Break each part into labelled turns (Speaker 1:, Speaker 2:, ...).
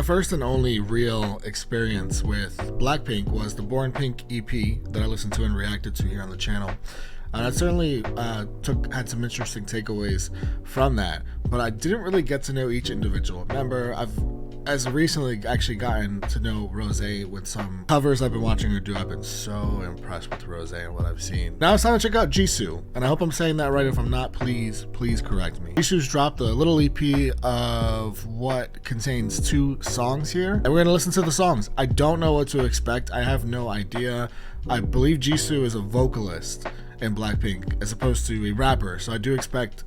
Speaker 1: first and only real experience with Blackpink was the Born Pink EP that I listened to and reacted to here on the channel. I certainly had some interesting takeaways from that, but I didn't really get to know each individual member. I've as recently actually gotten to know Rose with some covers I've been watching her do. I've been so impressed with Rose and what I've seen. Now it's time to check out JISOO, and I hope I'm saying that right. If I'm not, please correct me. JISOO's dropped a little EP of what contains 2 songs here, and we're gonna listen to the songs. I don't know what to expect. I have no idea. I believe JISOO is a vocalist in Blackpink as opposed to a rapper, so I do expect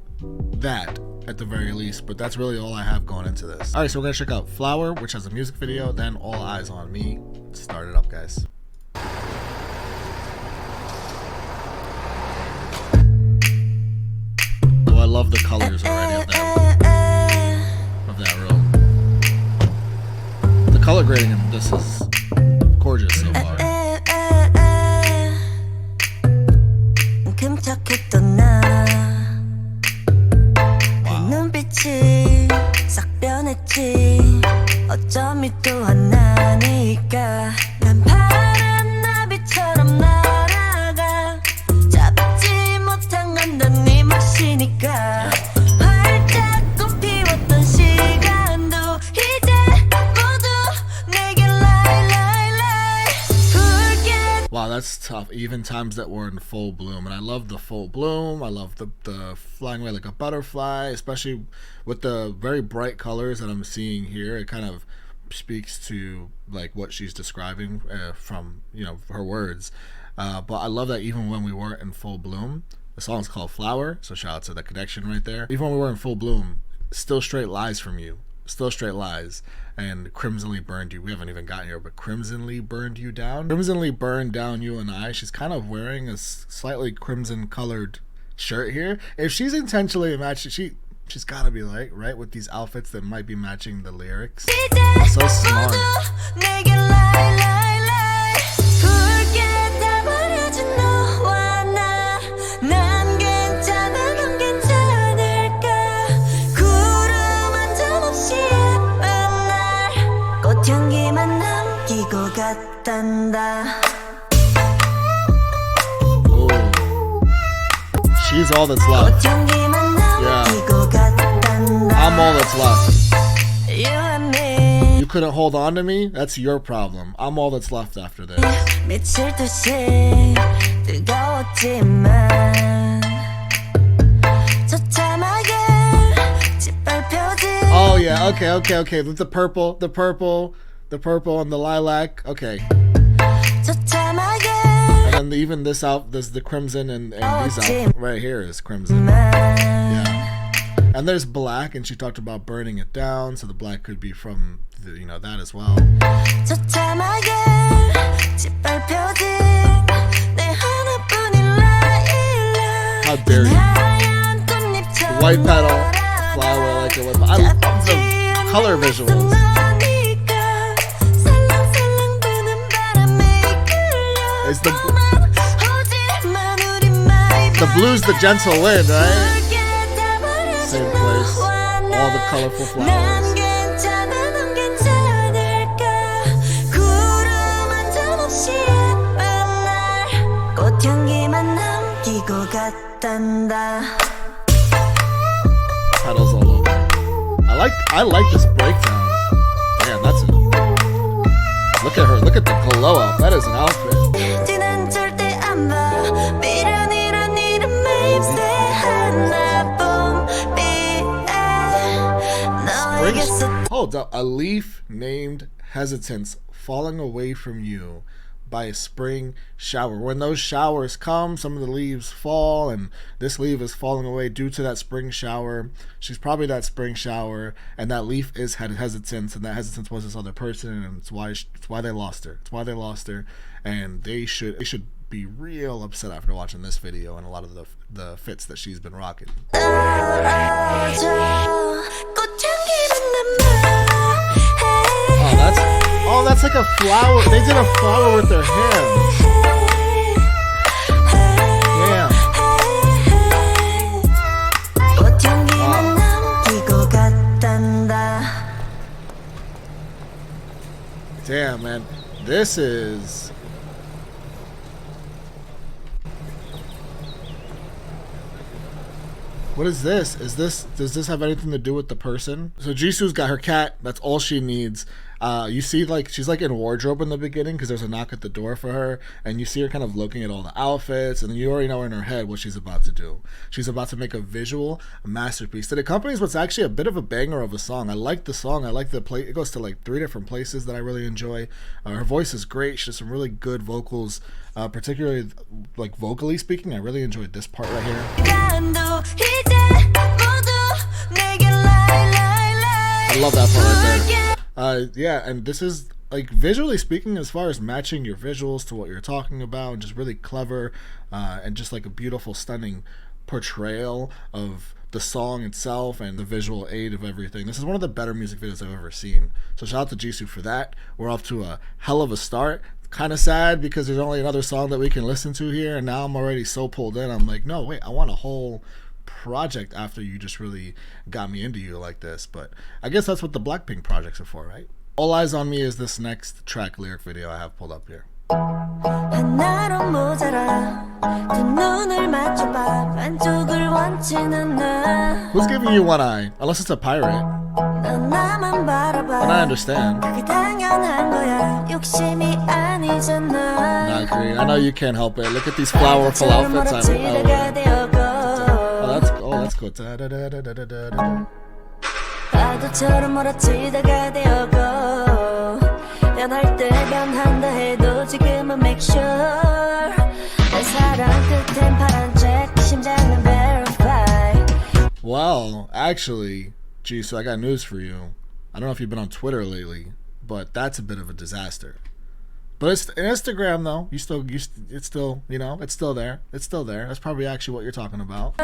Speaker 1: that at the very least, but that's really all I have going into this. All right, so we're gonna check out Flower, which has a music video, then All Eyes on Me. Let's start it up, guys. Oh, I love the colors already of that room. The color grading in this is gorgeous so far.
Speaker 2: 어쩜 또 하나니까 난 파란 나비처럼 날아가 잡지 못한 건 넌 네 몫이니까 활짝 꽃피웠던 시간도 이제 모두 내게 lie
Speaker 1: Wow, that's tough. Even times that were in full bloom, and I love the full bloom. I love the flying away like a butterfly, especially with the very bright colors that I'm seeing here. It kind of speaks to like what she's describing from, you know, her words. But I love that even when we weren't in full bloom, the song's called Flower, so shout out to the connection right there. Even when we were in full bloom, still straight lies from you. Still straight lies. And crimsonly burned you. We haven't even gotten here, but crimsonly burned you down. Crimsonly burned down you and I. She's kind of wearing a slightly crimson colored shirt here. If she's intentionally matching, she's gotta be like right with these outfits that might be matching the lyrics. So smart. Ooh. She's all that's left. Yeah. I'm all that's left. You couldn't hold on to me? That's your problem. I'm all that's left after this. Oh yeah, okay. The purple and the lilac. Okay. And then even this out, there's the crimson and these out right here is crimson. Yeah. And there's black, and she talked about burning it down, so the black could be from the, you know, that as well. How dare you? The white petal, flower like it was. I love the color visuals. It's the blue's the gentle wind, right? Same place. All the colorful flowers. Petals all over. I like this breakdown. Damn, that's it. Look at her. Look at the glow up. That is an outfit. Hold up. A leaf named Hesitance falling away from you by a spring shower. When those showers come, some of the leaves fall, and this leaf is falling away due to that spring shower. She's probably that spring shower, and that leaf is Hesitance, and that Hesitance was this other person, and it's why they lost her. It's why they lost her, and they should be real upset after watching this video and a lot of the fits that she's been rocking. Oh, that's like a flower. They did a flower with their hands. Yeah. Wow. This is... What is this? Does this have anything to do with the person? So Jisoo's got her cat. That's all she needs. You see, like, she's like in wardrobe in the beginning because there's a knock at the door for her, and you see her kind of looking at all the outfits, and you already know in her head what she's about to do. She's about to make a visual masterpiece that accompanies what's actually a bit of a banger of a song. I like the song. I like the play. It goes to like 3 different places that I really enjoy. Her voice is great. She has some really good vocals, particularly like vocally speaking. I really enjoyed this part right here. I love that part right there. Yeah, and this is like visually speaking, as far as matching your visuals to what you're talking about, and just really clever, and just like a beautiful, stunning portrayal of the song itself and the visual aid of everything. This is one of the better music videos I've ever seen. So shout out to Jisoo for that. We're off to a hell of a start. Kind of sad because there's only another song that we can listen to here, and now I'm already so pulled in. I'm like, no, wait, I want a whole project after you just really got me into you like this. But I guess that's what the Blackpink projects are for, right? All Eyes on Me is this next track lyric video I have pulled up here. Who's giving you one eye? Unless it's a pirate. And I understand. Not agree. I know you can't help it. Look at these flowerful outfits. That's cool. Well, actually, Jisoo, I got news for you. I don't know if you've been on Twitter lately, but that's a bit of a disaster. But it's Instagram though. It's still there. It's still there. That's probably actually what you're talking about.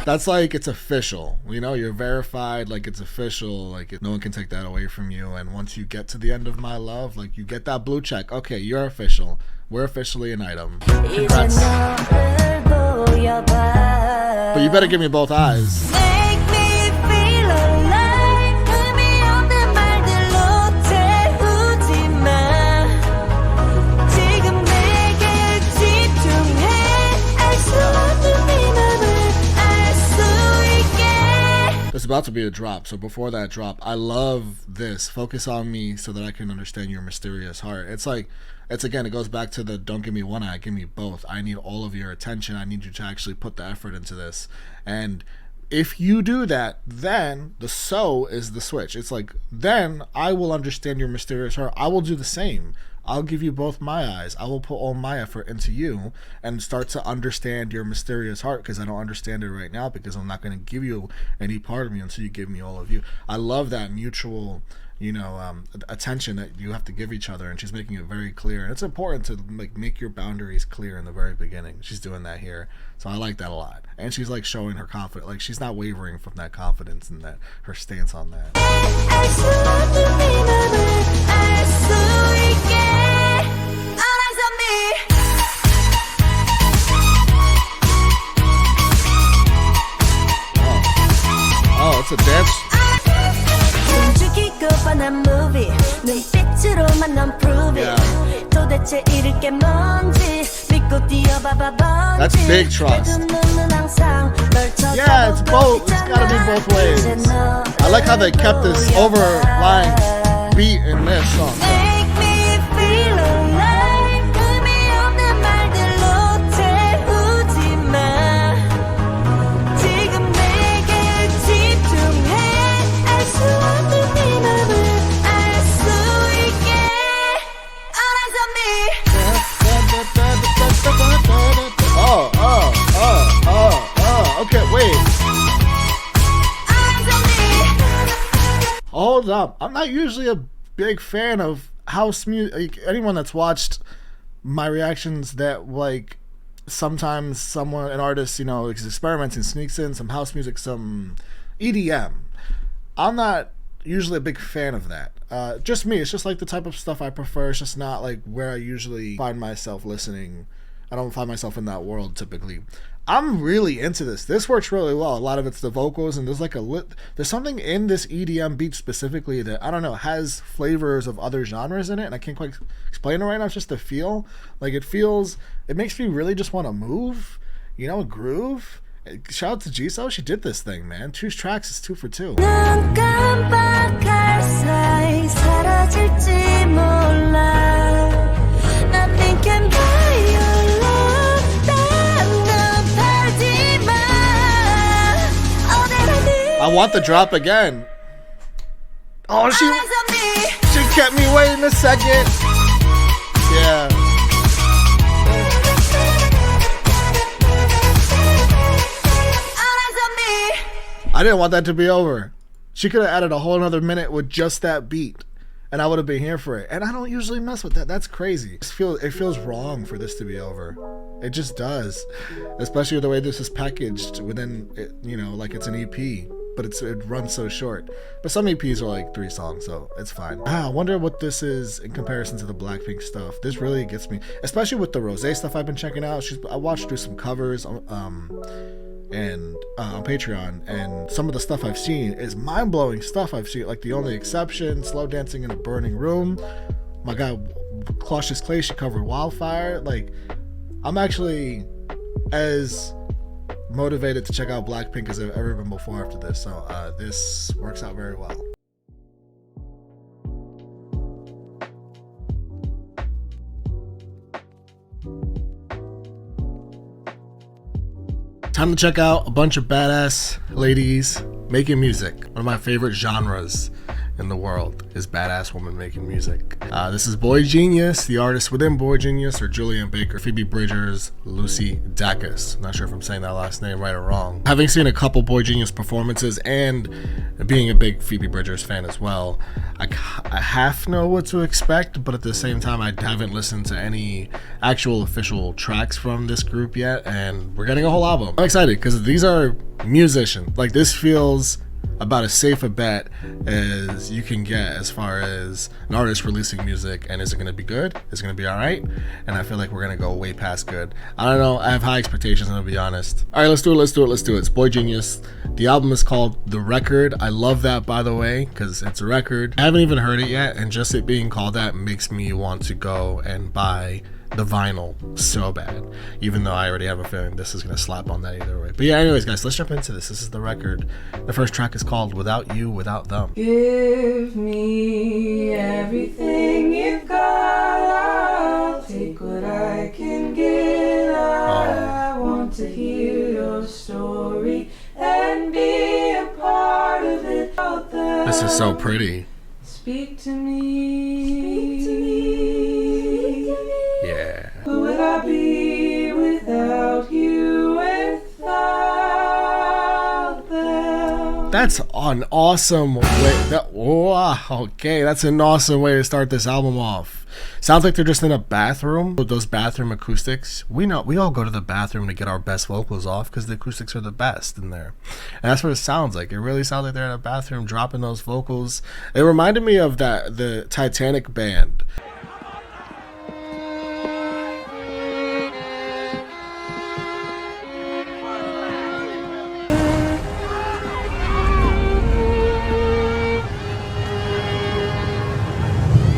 Speaker 1: That's like, it's official. You're verified, like it's official, like no one can take that away from you. And once you get to the end of my love, like you get that blue check. Okay, you're official. We're officially an item. Congrats. But you better give me both eyes. It's about to be a drop, so before that drop, I love this. Focus on me so that I can understand your mysterious heart. It goes back to the don't give me one eye, give me both. I need all of your attention. I need you to actually put the effort into this. And if you do that, then the so is the switch. It's like, then I will understand your mysterious heart. I will do the same. I'll give you both my eyes. I will put all my effort into you and start to understand your mysterious heart, because I don't understand it right now, because I'm not going to give you any part of me until you give me all of you. I love that mutual, attention that you have to give each other, and she's making it very clear. And it's important to make your boundaries clear in the very beginning. She's doing that here, so I like that a lot. And she's like showing her confidence, like she's not wavering from that confidence and that her stance on that. Oh, it's a dance. Yeah. That's big trust. Yeah, it's both. It's gotta be both ways. I like how they kept this overlying beat in this song. Okay, wait. Hold up. I'm not usually a big fan of house music. Anyone that's watched my reactions, that sometimes an artist, is experimenting, sneaks in some house music, some EDM. I'm not usually a big fan of that. Just me. It's just like the type of stuff I prefer. It's just not like where I usually find myself listening I don't find myself in that world typically. I'm really into this. This works really well. A lot of it's the vocals, and there's like there's something in this EDM beat specifically that, I don't know, has flavors of other genres in it, and I can't quite explain it right now. It's just the feel. Like it makes me really just want to move, you know, groove. Shout out to JISOO. She did this thing, man. 2 tracks is 2 for 2.
Speaker 2: 눈 깜빡할 사이 사라질지 몰라. Nothing can buy your love. 난 팔지 마.
Speaker 1: I want the drop again. Oh, she kept me waiting a second. Yeah. I didn't want that to be over. She could have added a whole another minute with just that beat, and I would have been here for it. And I don't usually mess with that. That's crazy. It feels wrong for this to be over. It just does, especially the way this is packaged within it, you know, like it's an EP, but it runs so short. But some EPs are like 3 songs, so it's fine. I wonder what this is in comparison to the Blackpink stuff. This really gets me, especially with the Rosé stuff I've been checking out. I watched through some covers and on Patreon, and some of the stuff I've seen is mind-blowing stuff. I've seen, like The Only Exception, Slow Dancing in a Burning Room. My guy Chlöe, she covered Wildfire. Like, I'm actually as motivated to check out Blackpink as I've ever been before after this, so this works out very well. Time to check out a bunch of badass ladies making music. One of my favorite genres in the world is badass woman making music. This is boygenius, the artist within boygenius, or Julian Baker, Phoebe Bridgers, Lucy Dacus. I'm not sure if I'm saying that last name right or wrong. Having seen a couple boygenius performances and being a big Phoebe Bridgers fan as well, I half know what to expect, but at the same time I haven't listened to any actual official tracks from this group yet, and we're getting a whole album. I'm excited because these are musicians. Like, this feels about as safe a bet as you can get as far as an artist releasing music. And is it going to be good? Is it going to be all right? And I feel like we're going to go way past good. I don't know. I have high expectations, I'm going to be honest. All right, let's do it. It's boygenius. The album is called The Record. I love that, by the way, because it's a record. I haven't even heard it yet, and just it being called that makes me want to go and buy the vinyl so bad, even though I already have a feeling this is gonna slap on that either way. But yeah, anyways guys, let's jump into this. This is The Record. The first track is called Without You, Without Them.
Speaker 3: Give me everything you've got, I'll take what I can get. I want to hear your story and be a part of it.
Speaker 1: This is so pretty.
Speaker 3: Speak to me.
Speaker 1: Yeah.
Speaker 3: Who would I be without you, without them?
Speaker 1: That's an awesome way. Okay, that's an awesome way to start this album off. Sounds like they're just in a bathroom with those bathroom acoustics. We all go to the bathroom to get our best vocals off because the acoustics are the best in there. And that's what it sounds like. It really sounds like they're in a bathroom dropping those vocals. It reminded me of the Titanic band.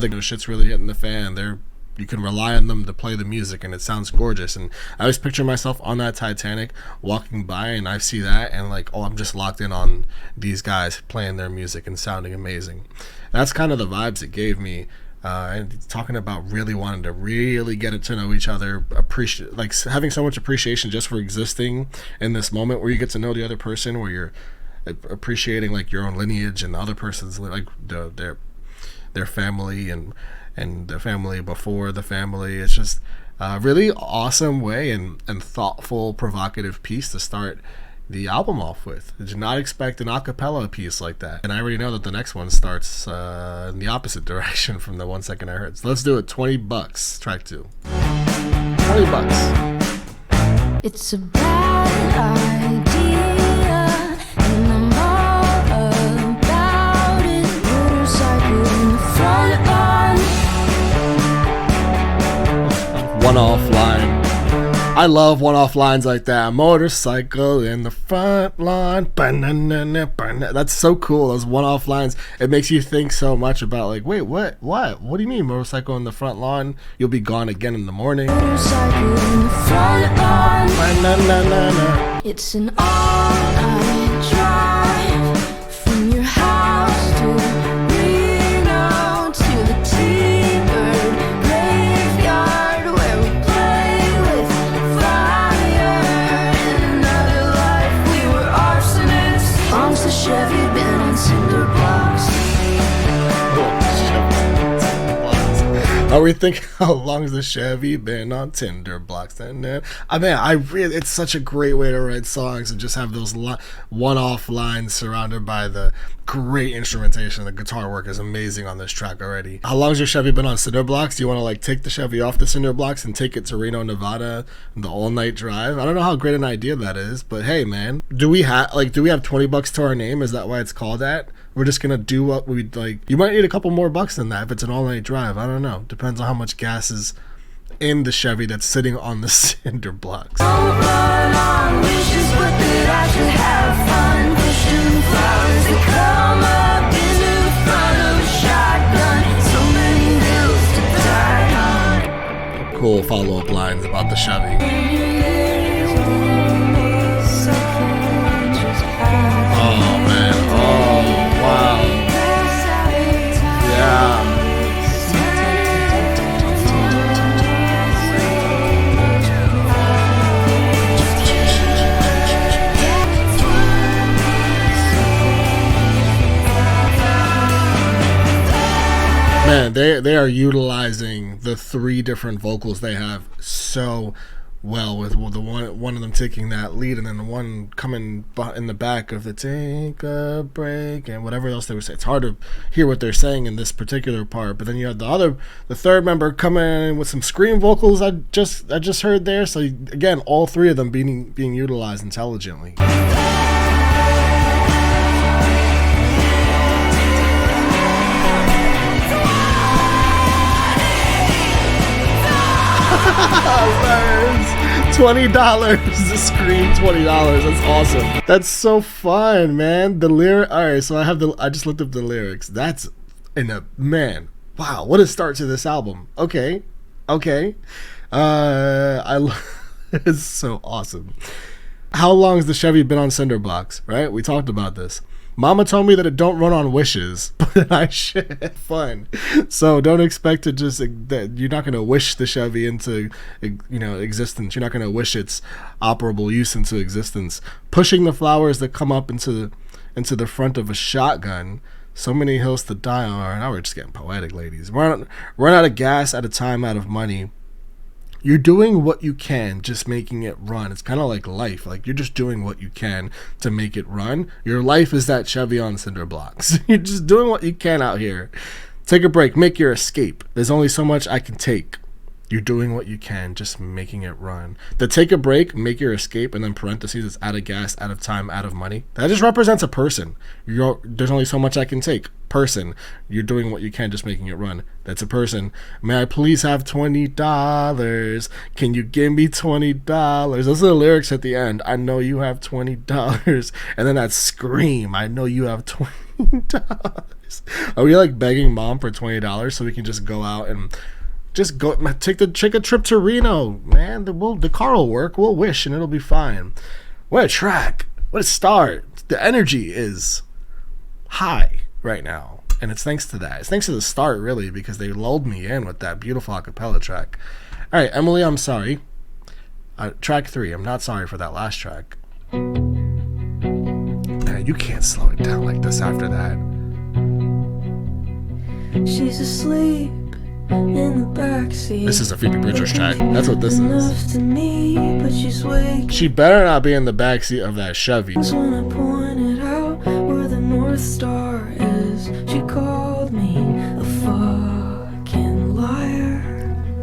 Speaker 1: The shit's really hitting the fan. You can rely on them to play the music, and it sounds gorgeous. And I always picture myself on that Titanic walking by, and I see that, and like, oh, I'm just locked in on these guys playing their music and sounding amazing. That's kind of the vibes it gave me. And talking about really wanting to really get to know each other, appreciate, like having so much appreciation just for existing in this moment where you get to know the other person, where you're appreciating like your own lineage and the other person's, like their family and the family before the family. It's just a really awesome way and thoughtful, provocative piece to start the album off with. I did not expect an a cappella piece like that, and I already know that the next one starts in the opposite direction from the 1 second I heard. So let's do it. $20, track 2. $20.
Speaker 2: It's a bad idea, and I'm all about it. Motorcycle in the front lawn.
Speaker 1: One offline. I love one-off lines like that. Motorcycle in the front lawn. That's so cool. Those one-off lines. It makes you think so much about like, wait, what? What do you mean motorcycle in the front lawn? You'll be gone again in the morning.
Speaker 2: Motorcycle in the front lawn. It's an all-night drive from your house to Reno to the T-Bird graveyard where we play with fire. In another life we were arsonists. Long's the Chevy been on cinder blocks.
Speaker 1: Are we thinking how long's the Chevy been on tinder blocks? And I mean, it's such a great way to write songs and just have those one-off lines surrounded by the great instrumentation. The guitar work is amazing on this track already. How long's your Chevy been on cinder blocks? Do you want to like take the Chevy off the cinder blocks and take it to Reno, Nevada, the all-night drive? I don't know how great an idea that is, but hey, man, do we have $20 to our name? Is that why it's called that? We're just gonna do what we like. You might need a couple more bucks than that if it's an all-night drive. I don't know. Depends on how much gas is in the Chevy that's sitting on the cinder blocks.
Speaker 2: Don't run on wishes, but that I should have fun. Pushing flowers that come up into the front of a shotgun. So many hills to die on.
Speaker 1: Cool follow-up lines about the Chevy. Oh man. Oh wow. Yeah. Man, they are utilizing the three different vocals they have so well, with the one of them taking that lead and then the one coming in the back of the take a break and whatever else they were saying. It's hard to hear what they're saying in this particular part, but then you have the third member coming in with some scream vocals I just heard there. So again, all three of them being utilized intelligently. $20 to scream $20. That's awesome. That's so fun, man. The lyric. All right, so I just looked up the lyrics. That's man. Wow, what a start to this album. Okay. It's so awesome. How long has the Chevy been on cinder blocks? Right, we talked about this. Mama told me that it don't run on wishes, but I should. Fun. So don't expect to just that you're not going to wish the Chevy into existence. You're not going to wish its operable use into existence. Pushing the flowers that come up into the front of a shotgun. So many hills to die on. All right, now we're just getting poetic, ladies. Run out of gas, out of time, out of money. You're doing what you can, just making it run. It's kind of like life. Like you're just doing what you can to make it run. Your life is that Chevy on cinder blocks. You're just doing what you can out here. Take a break. Make your escape. There's only so much I can take. You're doing what you can, just making it run. The take a break, make your escape, and then parentheses, it's out of gas, out of time, out of money. That just represents a person. There's only so much I can take. Person. You're doing what you can, just making it run. That's a person. May I please have $20? Can you give me $20? Those are the lyrics at the end. I know you have $20. And then that scream. I know you have $20. Are we like begging mom for $20 so we can just go out and just go take a trip to Reno, man? The car will work. We'll wish and it'll be fine. What a track. What a start. The energy is high right now, and it's thanks to that. It's thanks to the start, really, because they lulled me in with that beautiful acapella track. All right, Emily, I'm sorry. Track 3. I'm not sorry for that last track. Man, you can't slow it down like this after that.
Speaker 2: She's asleep in the backseat.
Speaker 1: This is a Phoebe Bridgers track. That's what this is.
Speaker 2: To me, but she's waking.
Speaker 1: She better not be in the backseat of that Chevy.
Speaker 2: When I pointed out where the North Star is, she called me a fucking liar.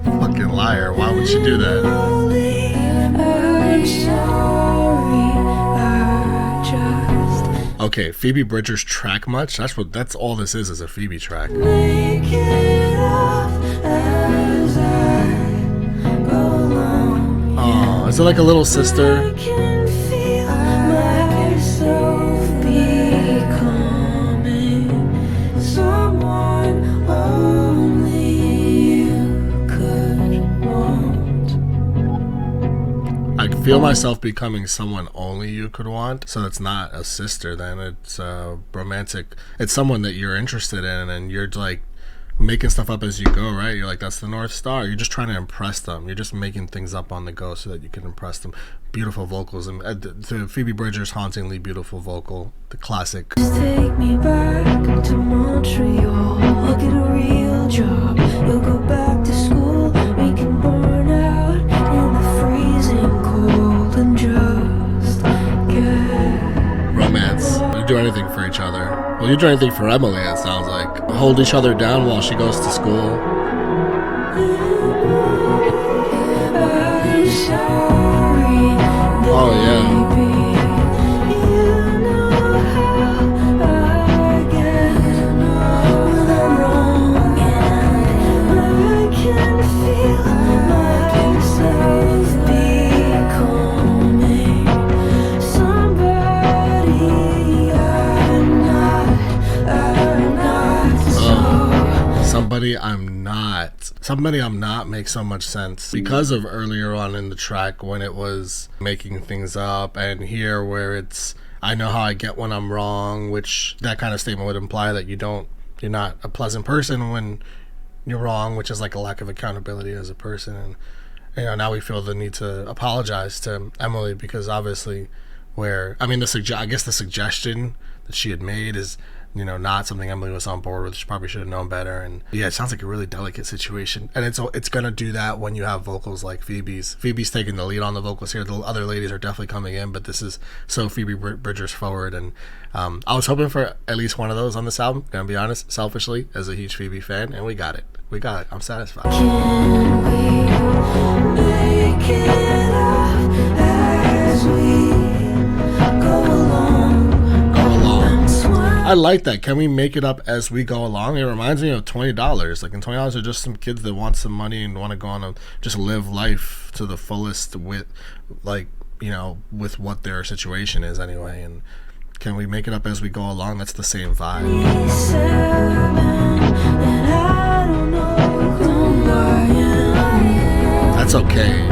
Speaker 1: Fucking liar. Why would she do that?
Speaker 2: I'm sorry, I just
Speaker 1: Okay, Phoebe Bridgers track much? That's all this is a Phoebe track.
Speaker 2: make it up as I go along.
Speaker 1: Oh, So like a little sister.
Speaker 2: I can feel myself becoming someone only you could want.
Speaker 1: I feel myself becoming someone only you could want. So it's not a sister then, it's romantic. It's someone that you're interested in, and you're like making stuff up as you go, right? You're like, that's the North Star. You're just trying to impress them. You're just making things up on the go so that you can impress them. Beautiful vocals. And to Phoebe Bridgers' hauntingly beautiful vocal, the classic.
Speaker 2: Just take me back to Montreal. I'll get a real job. You'll go back to school. We can burn out in the freezing cold and just get
Speaker 1: Romance. You do anything for each other. Well, you do anything for Emily, it sounds like. Hold each other down while she goes to school. Oh, yeah. Somebody I'm not makes so much sense because of earlier on in the track when it was making things up, and here where it's I know how I get when I'm wrong, which that kind of statement would imply that you're not a pleasant person when you're wrong, which is like a lack of accountability as a person. And now we feel the need to apologize to Emily because obviously I guess the suggestion that she had made is not something Emily was on board with. She probably should have known better. And yeah, it sounds like a really delicate situation. And it's gonna do that when you have vocals like Phoebe's. Phoebe's taking the lead on the vocals here. The other ladies are definitely coming in, but this is so Phoebe Bridgers forward. And I was hoping for at least one of those on this album, gonna be honest, selfishly, as a huge Phoebe fan, and we got it. I'm satisfied.
Speaker 2: Can we make it up as we go along?
Speaker 1: I like that. Can we make it up as we go along? It reminds me of $20. Like, and $20 are just some kids that want some money and want to go on and just live life to the fullest with, with what their situation is anyway. And can we make it up as we go along? That's the same vibe. That's okay.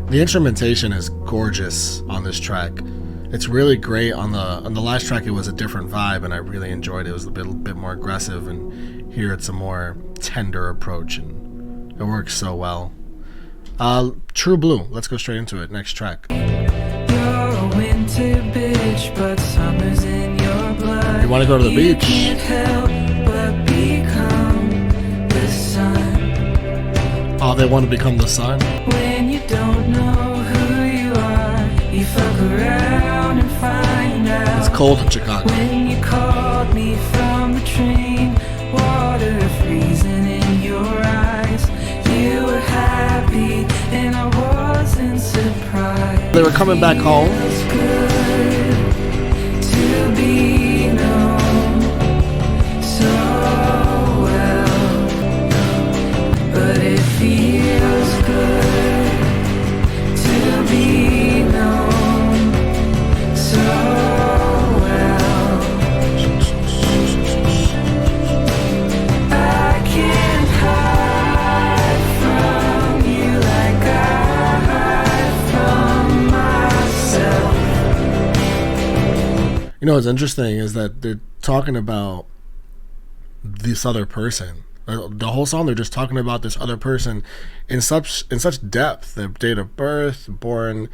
Speaker 1: The instrumentation is gorgeous on this track. It's really great. On the last track it was a different vibe and I really enjoyed it. It was a bit more aggressive, and here it's a more tender approach and it works so well. True Blue, let's go straight into it. Next track.
Speaker 3: You're a winter bitch, but summer's in your blood.
Speaker 1: You want to go to the beach?
Speaker 3: Can't help but become the sun.
Speaker 1: Oh, they want to become the sun?
Speaker 3: When you don't know who you are, you fuck around and find out.
Speaker 1: It's cold in Chicago.
Speaker 3: When you called me from the train, water freezing in your eyes, you were happy and I wasn't surprised.
Speaker 1: They were coming back home.
Speaker 3: Feels good to be known so well, but it feels good to be known so well. I can't hide from you like I hide from myself.
Speaker 1: What's interesting is that they're talking about this other person. The whole song, they're just talking about this other person in such depth. Their date of birth, born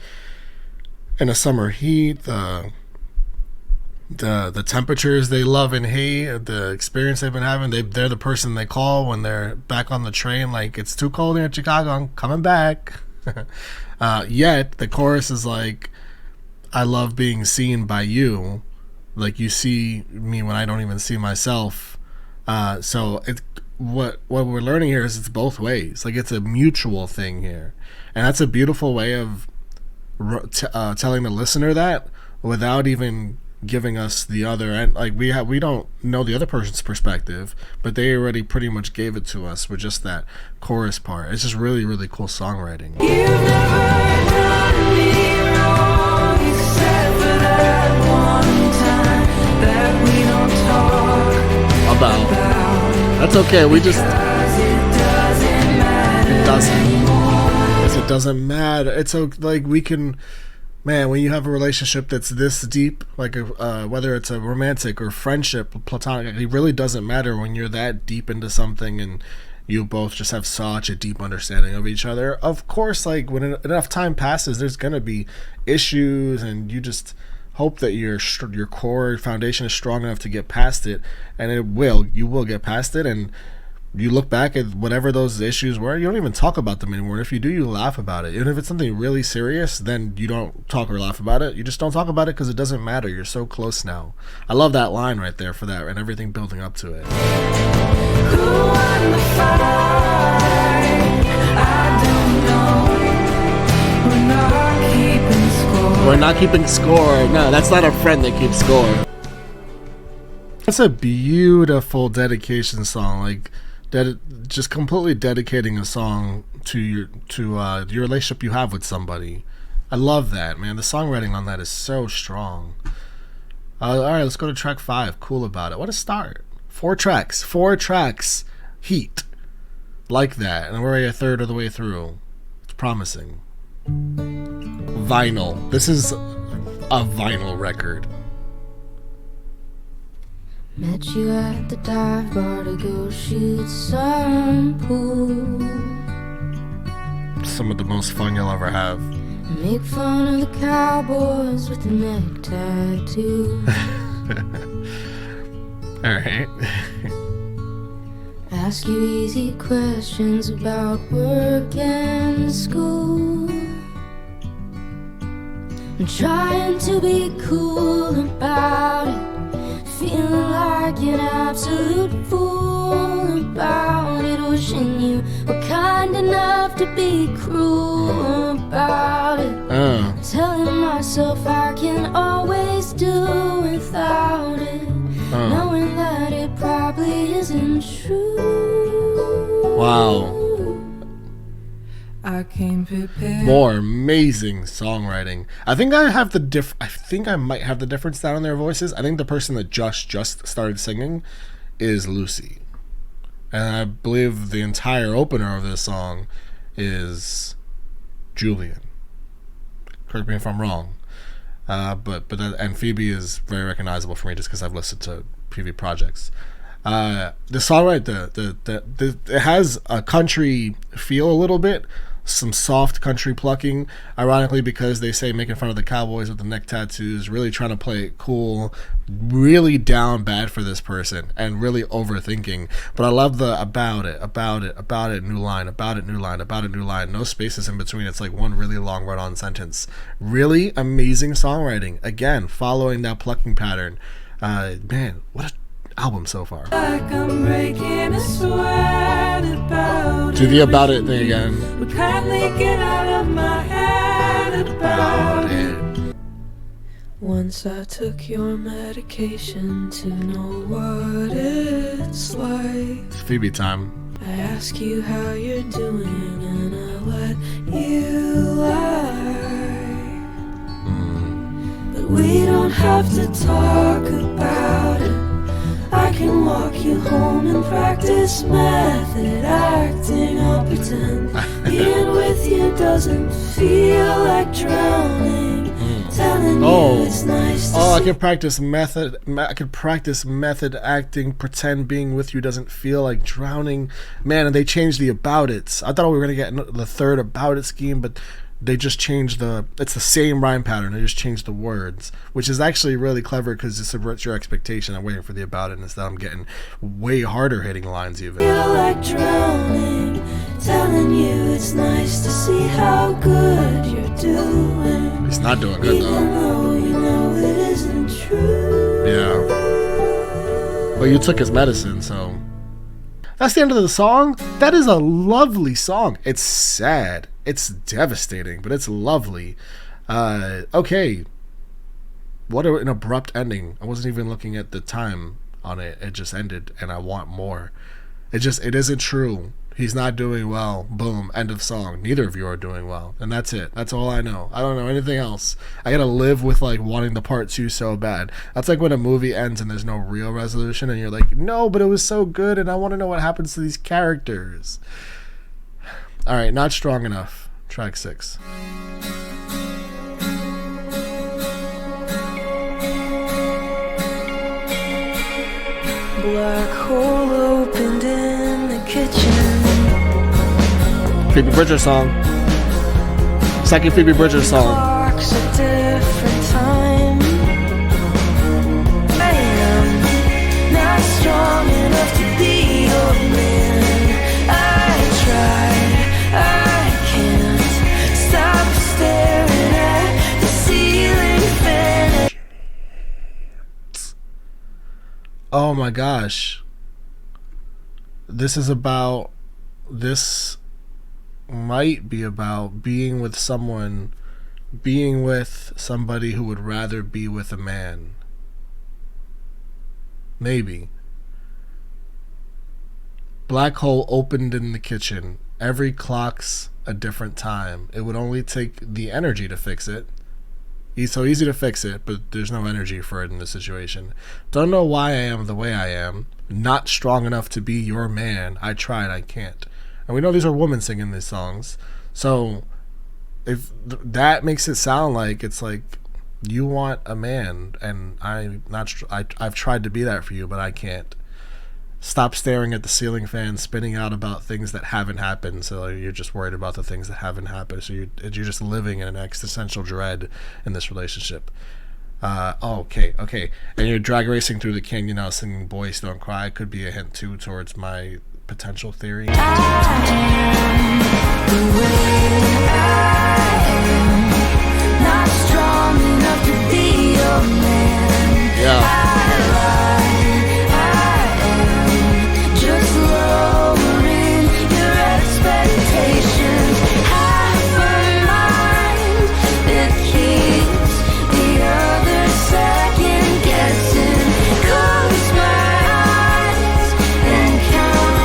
Speaker 1: in a summer heat, the temperatures they love and hate, the experience they've been having. They're the person they call when they're back on the train. Like, it's too cold here in Chicago, I'm coming back. Yet the chorus is like, I love being seen by you. Like, you see me when I don't even see myself. So what we're learning here is it's both ways. Like, it's a mutual thing here, and that's a beautiful way of telling the listener that without even giving us the other end. Like we don't know the other person's perspective, but they already pretty much gave it to us with just that chorus part. It's just really, really cool songwriting.
Speaker 3: You've never done me wrong, except for that one time that we don't talk
Speaker 1: About. That's okay. We just.
Speaker 3: because it doesn't matter.
Speaker 1: It doesn't. Yes, it doesn't matter. It's like we can. Man, when you have a relationship that's this deep, like whether it's a romantic or friendship, platonic, it really doesn't matter when you're that deep into something and you both just have such a deep understanding of each other. Of course, like when enough time passes, there's gonna be issues, and you just hope that your core foundation is strong enough to get past it, and you will get past it, and you look back at whatever those issues were, you don't even talk about them anymore. And if you do, you laugh about it. Even if it's something really serious, then you don't talk or laugh about it. You just don't talk about it because it doesn't matter. You're so close now. I love that line right there for that and everything building up to it.
Speaker 3: Who won the fight? I don't know. We're not keeping score.
Speaker 1: We're not keeping score. No, that's not a friend that keeps score. That's a beautiful dedication song. Like, just completely dedicating a song to your relationship you have with somebody. I love that, man. The songwriting on that is so strong. All right, let's go to track 5. Cool About It. What a start. 4 tracks. Heat. Like that. And we're already a third of the way through. It's promising. Vinyl. This is a vinyl record.
Speaker 2: Met you at the dive bar to go shoot some pool.
Speaker 1: Some of the most fun you'll ever have.
Speaker 2: Make fun of the cowboys with the neck tattoo.
Speaker 1: Alright.
Speaker 2: Ask you easy questions about work and school. I'm trying to be cool about it. Feeling like an absolute fool about it. Wishing you were kind enough to be cruel about it. Telling myself I can always do without it. Knowing that it probably isn't true.
Speaker 1: Wow.
Speaker 3: I came prepared.
Speaker 1: More amazing songwriting. I think I might have the difference down in their voices. I think the person that just started singing is Lucy, and I believe the entire opener of this song is Julian. Correct me if I'm wrong. And Phoebe is very recognizable for me just because I've listened to previous projects. The songwriting, it has a country feel a little bit. Some soft country plucking, ironically, because they say making fun of the cowboys with the neck tattoos, really trying to play it cool, really down bad for this person, and really overthinking. But I love the about it, new line, about it, new line, no spaces in between. It's like one really long run-on sentence. Really amazing songwriting. Again, following that plucking pattern. Man, what a album so far.
Speaker 3: Like I'm breaking a sweat about
Speaker 1: Do the about it thing again.
Speaker 3: But kindly get out of my head about it. Once I took your medication to know what it's like.
Speaker 1: It's Phoebe time.
Speaker 3: I ask you how you're doing and I let you lie. But we don't have to talk about it. I can walk you home and practice method acting. I'll pretend being with you doesn't feel like drowning. Telling you it's nice to
Speaker 1: I can practice method. I can practice method acting. Pretend being with you doesn't feel like drowning. Man, and they changed the about it. I thought we were gonna get the third about it scheme, but they just changed it's the same rhyme pattern. They just changed the words, which is actually really clever because it subverts your expectation. I'm waiting for the about it, and instead I'm getting way harder hitting lines even.
Speaker 3: feel like drowning. Telling you it's nice to see how good you're doing.
Speaker 1: He's not doing good
Speaker 3: Even
Speaker 1: though.
Speaker 3: though you know it isn't true.
Speaker 1: Yeah. But you took his medicine, so. That's the end of the song. That is a lovely song. It's sad. It's devastating, but it's lovely. Okay. What an abrupt ending. I wasn't even looking at the time on it. It just ended, and I want more. It isn't true. He's not doing well. Boom. End of song. Neither of you are doing well. And that's it. That's all I know. I don't know anything else. I gotta live with like wanting the part 2 so bad. That's like when a movie ends and there's no real resolution and you're like, no, but it was so good and I want to know what happens to these characters. Alright, Not Strong Enough. Track 6.
Speaker 2: Black hole opened in the kitchen.
Speaker 1: Phoebe Bridgers song. Second Phoebe Bridgers song.
Speaker 2: Clock's a different time. I am not strong enough to be your man. I tried, I can't stop staring at the ceiling fan.
Speaker 1: Oh my gosh. This might be about being with somebody who would rather be with a man. Maybe. Black hole opened in the kitchen. Every clock's a different time. It would only take the energy to fix it. It's so easy to fix it, but there's no energy for it in this situation. Don't know why I am the way I am. Not strong enough to be your man. I tried, I can't. And we know these are women singing these songs. So if that makes it sound like it's like you want a man and I've tried to be that for you, but I can't. Stop staring at the ceiling fan spinning out about things that haven't happened. So you're just worried about the things that haven't happened. So you're just living in an existential dread in this relationship. Okay. And you're drag racing through the canyon now singing Boys Don't Cry. Could be a hint too towards my potential theory.
Speaker 2: I am not strong enough to be your man.
Speaker 1: Yeah.
Speaker 2: Just lowering your expectations. Half a mind that keeps the other second guessing. Close my eyes and count.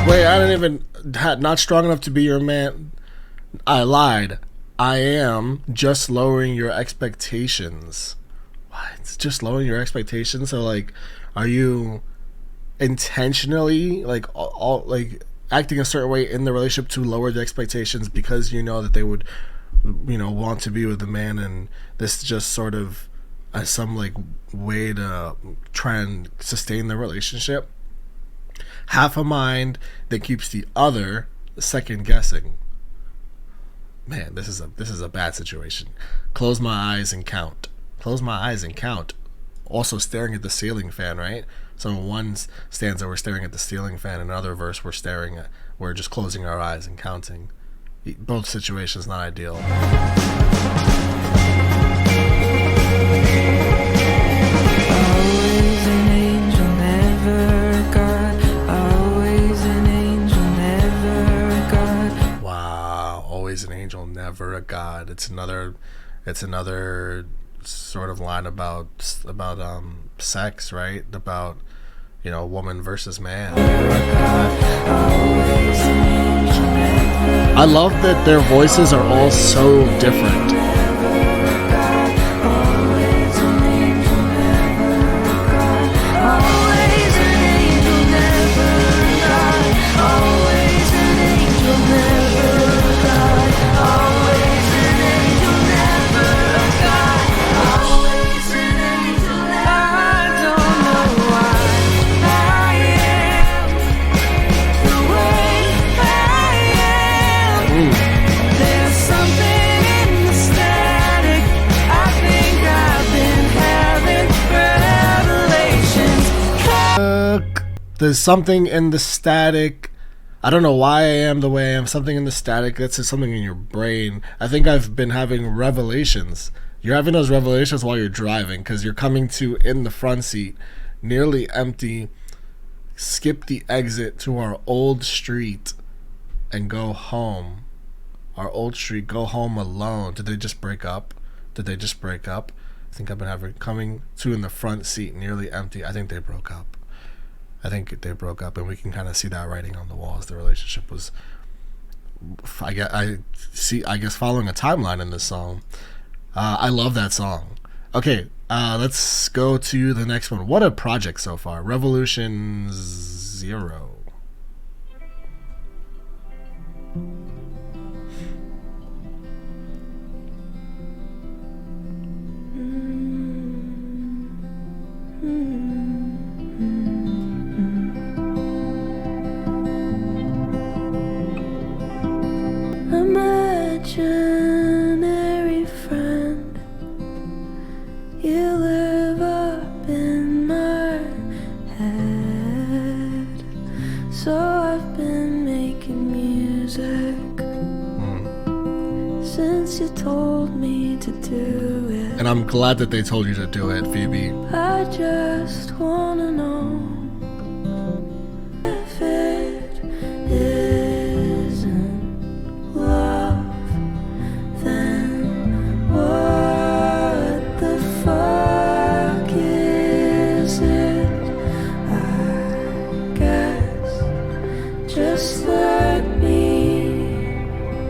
Speaker 1: Wait, I didn't even... Not strong enough to be your man. I lied. I am just lowering your expectations. What? Just lowering your expectations? So like, are you intentionally like all like acting a certain way in the relationship to lower the expectations because you know that they would, you know, want to be with the man, and this just sort of as some like way to try and sustain the relationship? Half a mind that keeps the other second guessing. Man, this is a bad situation. Close my eyes and count. Close my eyes and count. Also staring at the ceiling fan, right? So in one stanza we're staring at the ceiling fan, in another verse we're just closing our eyes and counting. Both situations not ideal.
Speaker 2: Always an angel, never a god. Always an angel, never a god.
Speaker 1: Wow, always an angel, never a god. It's another sort of line about sex, right? About, you know, woman versus man. I love that their voices are all so different. There's something in the static. I don't know why I am the way I am. Something in the static. That's just something in your brain. I think I've been having revelations. You're having those revelations while you're driving because you're coming to in the front seat nearly empty, skip the exit to our old street and go home. Our old street, go home alone. Did they just break up? I think I've been having coming to in the front seat, nearly empty. I think they broke up. And we can kind of see that writing on the walls. The relationship was, I guess, following a timeline in this song. I love that song. Okay, let's go to the next one. What a project so far. Revolution 0.
Speaker 2: Imaginary friend, you live up in my head. So I've been making music since you told me to do it.
Speaker 1: And I'm glad that they told you to do it, Phoebe.
Speaker 2: I just wanna know if it isn't love, then what the fuck is it? I guess just let me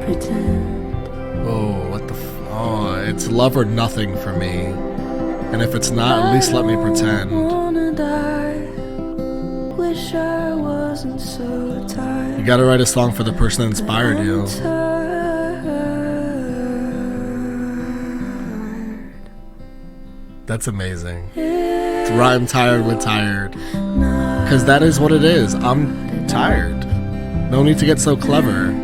Speaker 2: pretend.
Speaker 1: Oh, what the it's love or nothing for me. And if it's not, at least let me pretend.
Speaker 2: Wanna die. Wish I wasn't so tired.
Speaker 1: You gotta write a song for the person that inspired you. That's amazing. It's rhyme tired with tired. Because that is what it is. I'm tired. No need to get so clever.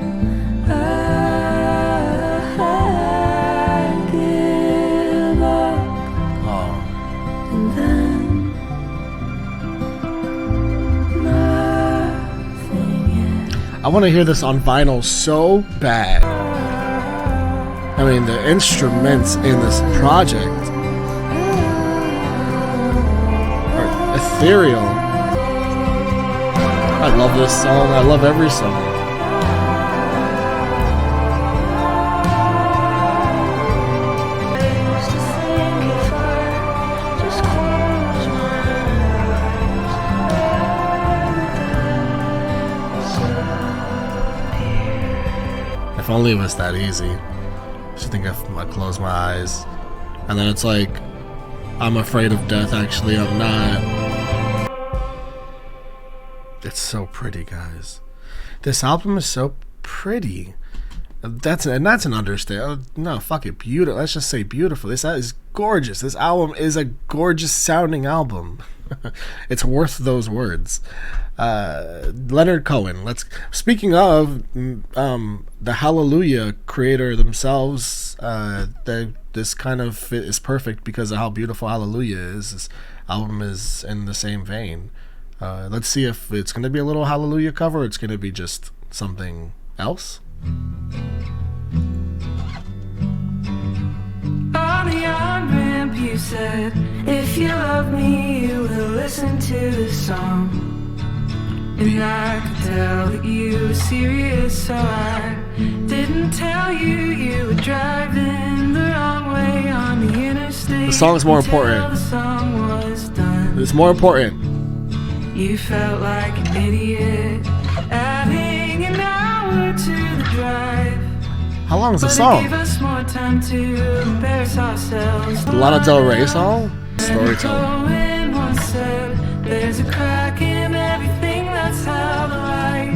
Speaker 1: I want to hear this on vinyl so bad. I mean, the instruments in this project are ethereal. I love this song. I love every song. If only it was that easy. I just think if I close my eyes, and then it's like, I'm afraid of death. Actually, I'm not. It's so pretty, guys. This album is so pretty. That's an understatement. No, fuck it, beautiful. Let's just say beautiful. This is gorgeous. This album is a gorgeous sounding album. It's worth those words. Leonard Cohen. Speaking of the Hallelujah creator themselves, this kind of fit is perfect because of how beautiful Hallelujah is. This album is in the same vein. Let's see if it's going to be a little Hallelujah cover or it's going to be just something else.
Speaker 3: On the on-ramp you said, if you love me, you will listen to this song. And I could tell that you were serious, so I didn't tell you were driving the wrong way on the interstate.
Speaker 1: The song's more important.
Speaker 3: The song was done.
Speaker 1: It's more important.
Speaker 3: You felt like an idiot, adding an hour to the drive.
Speaker 1: How long is the song?
Speaker 3: Give us more time to embarrass ourselves.
Speaker 1: The Lana Del Rey song? Storytelling.
Speaker 3: Once said, there's a crack in everything, that's how the light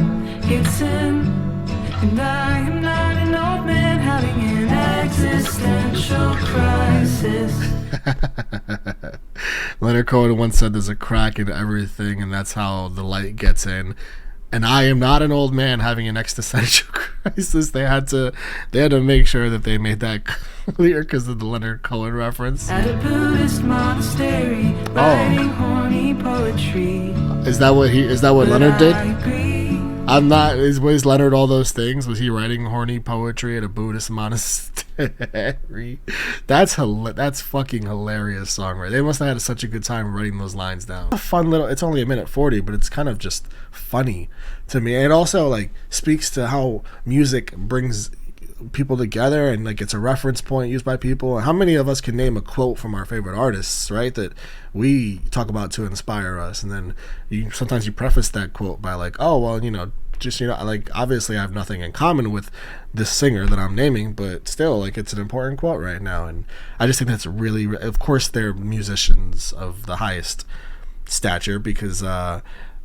Speaker 3: gets in. And I am not an old man having an existential crisis.
Speaker 1: Leonard Cohen once said there's a crack in everything and that's how the light gets in. And I am not an old man having an existential crisis. They had to make sure that they made that clear because of the Leonard Cohen reference.
Speaker 3: At a Buddhist monastery, writing horny poetry.
Speaker 1: Is that what Leonard did? Was Leonard all those things? Was he writing horny poetry at a Buddhist monastery? That's fucking hilarious song, right? They must have had such a good time writing those lines down. A fun little. It's only 1:40, but it's kind of just funny to me. It also like speaks to how music brings people together, and like it's a reference point used by people. How many of us can name a quote from our favorite artists, right, that we talk about to inspire us, and then sometimes you preface that quote by like, oh well, just like obviously I have nothing in common with this singer that I'm naming, but still like it's an important quote right now. And I just think that's really, of course they're musicians of the highest stature, because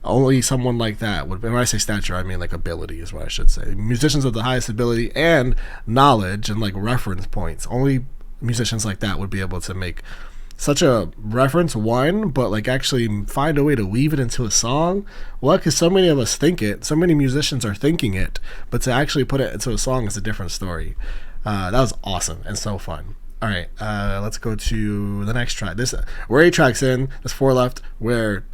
Speaker 1: only someone like that would, when I say stature, I mean like ability is what I should say. Musicians of the highest ability and knowledge and like reference points. Only musicians like that would be able to make such a reference, one, but like actually find a way to weave it into a song. Well, because so many of us think it, so many musicians are thinking it, but to actually put it into a song is a different story. That was awesome and so fun. All right, let's go to the next track. We're 8 tracks in. There's 4 left. We're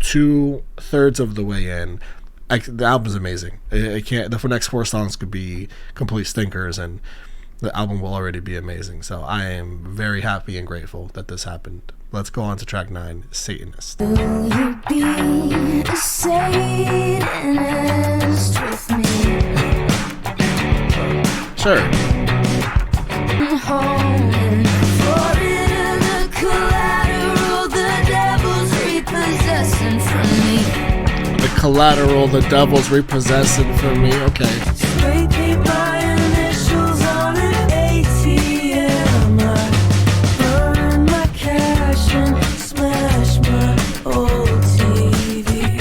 Speaker 1: 2/3 of the way in. The album's amazing. It can't. The next 4 songs could be complete stinkers, and the album will already be amazing. So I am very happy and grateful that this happened. Let's go on to track 9, Satanist.
Speaker 2: Will you be a Satanist with me?
Speaker 1: Sure.
Speaker 2: Home for the collateral, the devil's repossessing from me.
Speaker 1: The collateral, the devil's repossessing from me. Okay.
Speaker 3: Spray paint my initials on an ATM. I burn my cash and smash my old TV.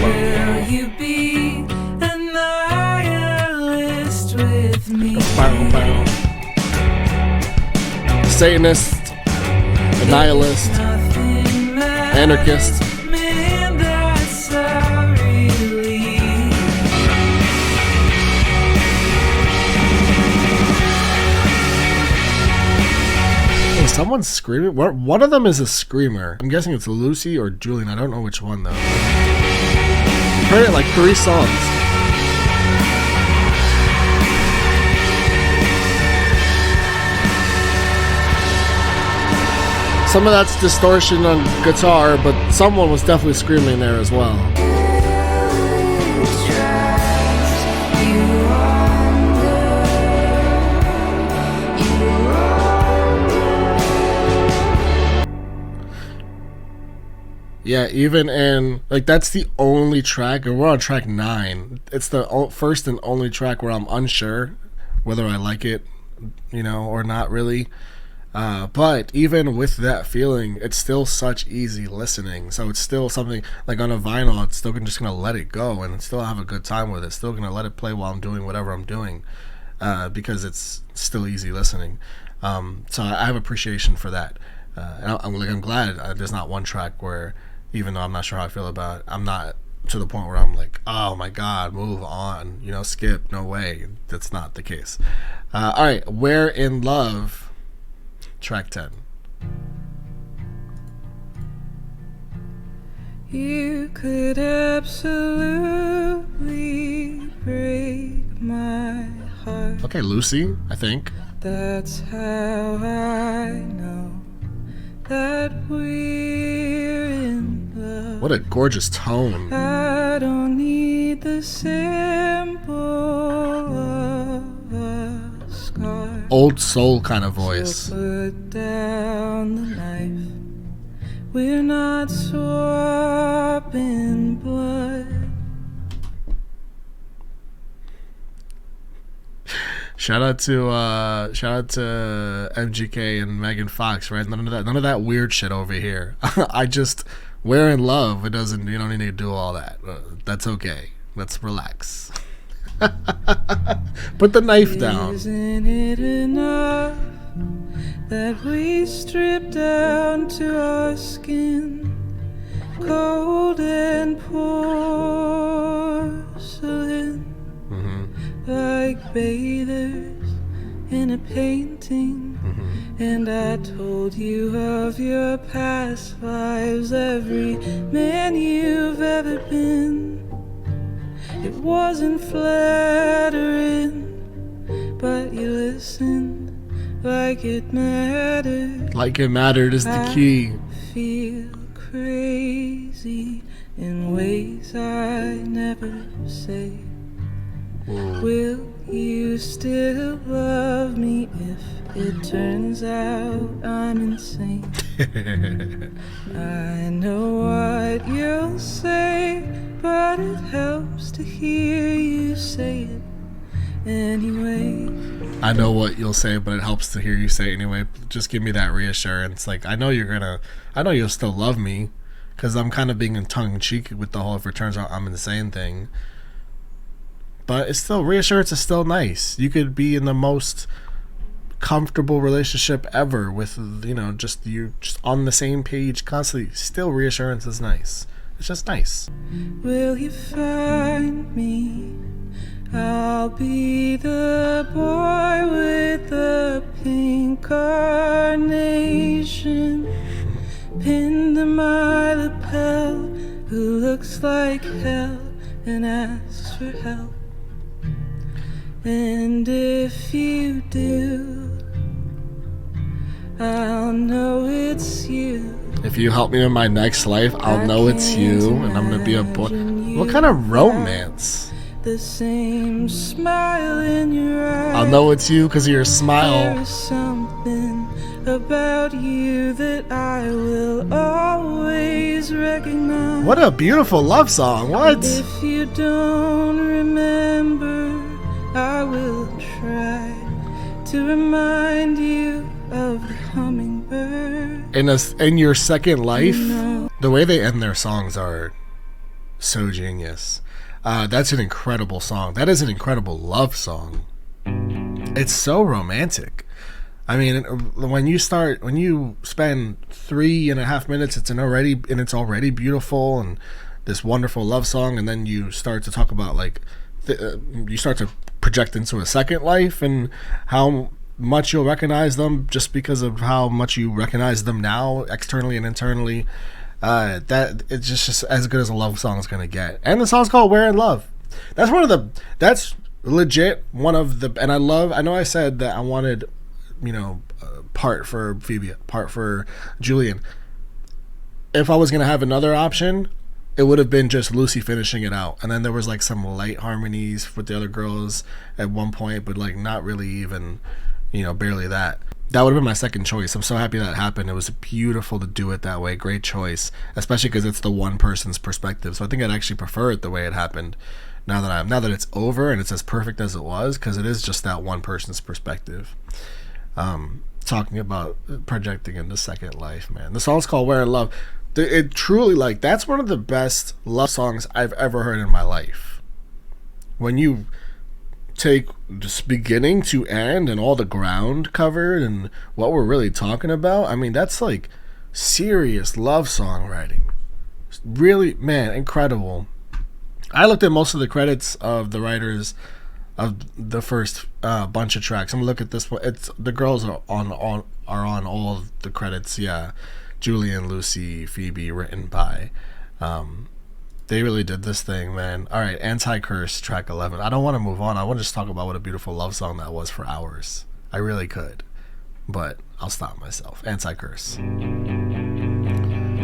Speaker 3: Will you be a nihilist with me?
Speaker 1: Satanist, a nihilist, anarchist.
Speaker 3: Man, that's a relief.
Speaker 1: Oh, someone's screaming. One of them is a screamer. I'm guessing it's Lucy or Julian. I don't know which one though. I've heard it like 3 songs. Some of that's distortion on guitar, but someone was definitely screaming there as well. Yeah, even in, like, that's the only track, and we're on track 9. It's the first and only track where I'm unsure whether I like it, or not really. But even with that feeling, it's still such easy listening. So it's still something like on a vinyl, it's still just going to let it go and still have a good time with it. Still going to let it play while I'm doing whatever I'm doing, because it's still easy listening. So I have appreciation for that. And I'm glad there's not one track where, even though I'm not sure how I feel about it, I'm not to the point where I'm like, oh my God, move on, skip, no way. That's not the case. All right, We're in Love, track 10.
Speaker 3: You could absolutely break my heart.
Speaker 1: Okay, Lucy, I think.
Speaker 3: That's how I know that we're in love.
Speaker 1: What a gorgeous tone.
Speaker 3: I don't need the symbol of a scar.
Speaker 1: Old soul kind of voice.
Speaker 3: So put down the knife. We're not swapping blood.
Speaker 1: Shout out to MGK and Megan Fox, right? None of that weird shit over here. We're in love. It doesn't. You don't need to do all that. That's okay. Let's relax. Put the knife down.
Speaker 3: Isn't it enough that we strip down to our skin, cold and porcelain? Like bathers in a painting. And I told you of your past lives, every man you've ever been. It wasn't flattering, but you listened like it mattered.
Speaker 1: Like it mattered is the key.
Speaker 3: I feel crazy in ways I never say.
Speaker 1: Whoa.
Speaker 3: Will you still love me if it turns out I'm insane? I know what you'll say, but it helps to hear you say it anyway.
Speaker 1: I know what you'll say, but it helps to hear you say it anyway. Just give me that reassurance. Like, I know you'll still love me, because I'm kind of being in tongue-in-cheek with the whole if it turns out I'm insane thing. But it's still, reassurance is still nice. You could be in the most comfortable relationship ever with, just on the same page constantly. Still, reassurance is nice. It's just nice.
Speaker 3: Will you find me? I'll be the boy with the pink carnation pinned to my lapel, who looks like hell and asks for help. And if you do, I'll know it's you.
Speaker 1: If you help me in my next life, I'll know it's you, and I'm gonna be a boy. What kind of romance?
Speaker 3: The same smile in your eyes.
Speaker 1: I'll know it's you because of your smile.
Speaker 3: There's something about you that I will always recognize.
Speaker 1: What a beautiful love song. What?
Speaker 3: If you don't remember, I will try to remind you of the hummingbird.
Speaker 1: In your second life, the way they end their songs are so genius. That's an incredible song. That is an incredible love song. It's so romantic. I mean, when you spend 3.5 minutes, it's already beautiful and this wonderful love song, and then you start to talk about you start to project into a second life and how much you'll recognize them just because of how much you recognize them now, externally and internally. That it's just as good as a love song is gonna get. And the song's called "We're in Love." That's legit one of the. And I know I said that I wanted, part for Phoebe, part for Julian. If I was gonna have another option, it would have been just Lucy finishing it out, and then there was some light harmonies with the other girls at one point, but not really even, barely that. That would have been my second choice. I'm so happy that happened. It was beautiful to do it that way. Great choice, especially because it's the one person's perspective. So I think I'd actually prefer it the way it happened. Now that it's over and it's as perfect as it was, because it is just that one person's perspective. Talking about projecting into second life, man. The song's called "We're in Love." It truly, that's one of the best love songs I've ever heard in my life. When you take just beginning to end and all the ground covered and what we're really talking about, I mean, that's serious love songwriting. Really, man, incredible. I looked at most of the credits of the writers of the first bunch of tracks. I'm gonna look at this one. It's the girls are on all of the credits. Yeah, Julian, Lucy, Phoebe, written by. They really did this thing, man. All right, Anti-Curse, track 11. I don't want to move on. I want to just talk about what a beautiful love song that was for hours. I really could, but I'll stop myself. Anti-Curse.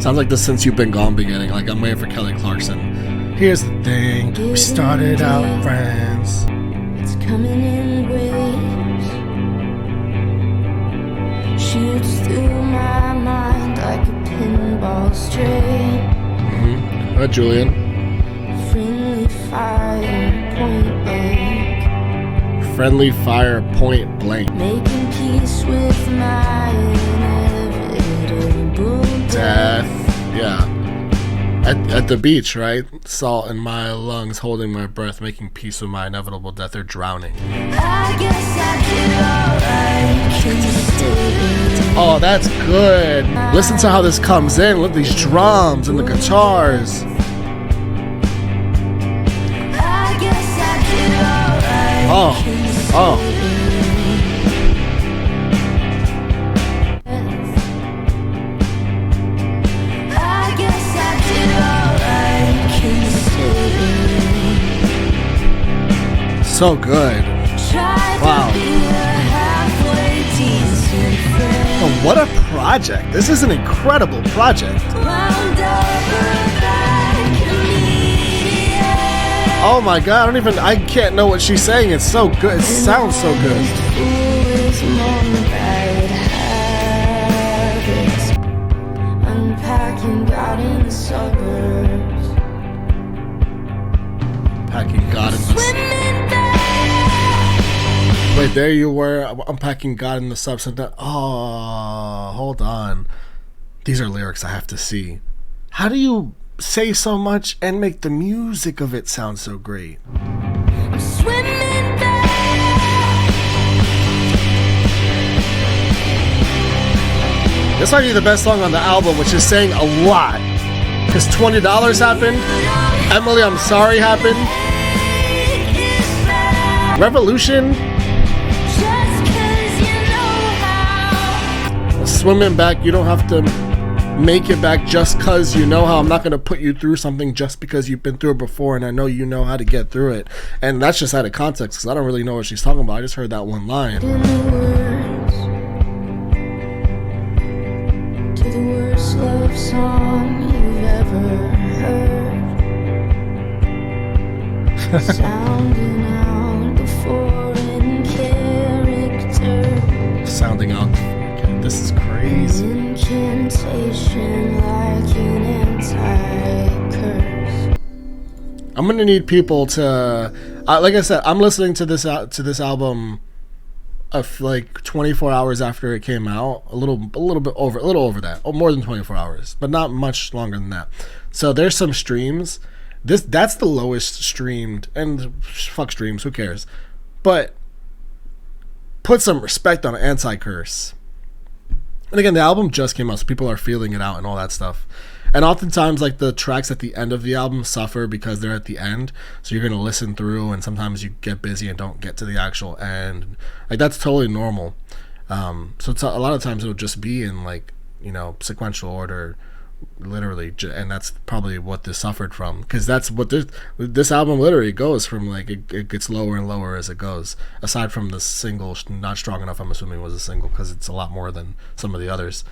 Speaker 1: Sounds like the Since You've Been Gone beginning. I'm waiting for Kelly Clarkson. Here's the thing. We started out friends.
Speaker 2: It's coming in waves. Shoots through my mind like a pinball string.
Speaker 1: Julian.
Speaker 2: Friendly fire, point blank.
Speaker 1: Friendly fire, point blank.
Speaker 2: Making peace with my inevitable
Speaker 1: death. Yeah. At the beach, right? Salt in my lungs, holding my breath, making peace with my inevitable death, or drowning.
Speaker 2: I guess I did alright.
Speaker 1: Oh, that's good. Listen to how this comes in with these drums and the guitars.
Speaker 2: I guess I did alright.
Speaker 1: Oh. So good. Wow. Oh, what a project. This is an incredible project. Oh my god, I can't know what she's saying. It's so good. It sounds so good.
Speaker 2: Unpacking God in the suburbs.
Speaker 1: Packing God in the suburbs. Wait, there you were, unpacking God in the substance. Oh, hold on. These are lyrics I have to see. How do you say so much and make the music of it sound so great?
Speaker 2: I'm swimming back.
Speaker 1: This might be the best song on the album, which is saying a lot. Because $20 happened. Emily, I'm Sorry happened. Revolution. Swimming back, you don't have to make it back just because you know how. I'm not going to put you through something just because you've been through it before and I know you know how to get through it. And that's just out of context because I don't really know what she's talking about. I just heard that one line.
Speaker 2: To the worst love song you've ever heard. Sounding out the foreign character.
Speaker 1: Sounding out. This is crazy.
Speaker 2: Incantation like an anti-curse.
Speaker 1: I'm gonna need people to, like I said, I'm listening to this album, of like 24 hours after it came out, a little over that, or more than 24 hours, but not much longer than that. So there's some streams. That's the lowest streamed, and fuck streams, who cares? But put some respect on anti-curse. And again, the album just came out, so people are feeling it out and all that stuff. And oftentimes, like, the tracks at the end of the album suffer because they're at the end. So you're going to listen through, and sometimes you get busy and don't get to the actual end. Like, that's totally normal. So it's a lot of times it'll just be in, like, you know, sequential order, literally. And that's probably what this suffered from. Because that's what this album literally goes from, like, it gets lower and lower as it goes. Aside from the single, Not Strong Enough, I'm assuming was a single because it's a lot more than some of the others.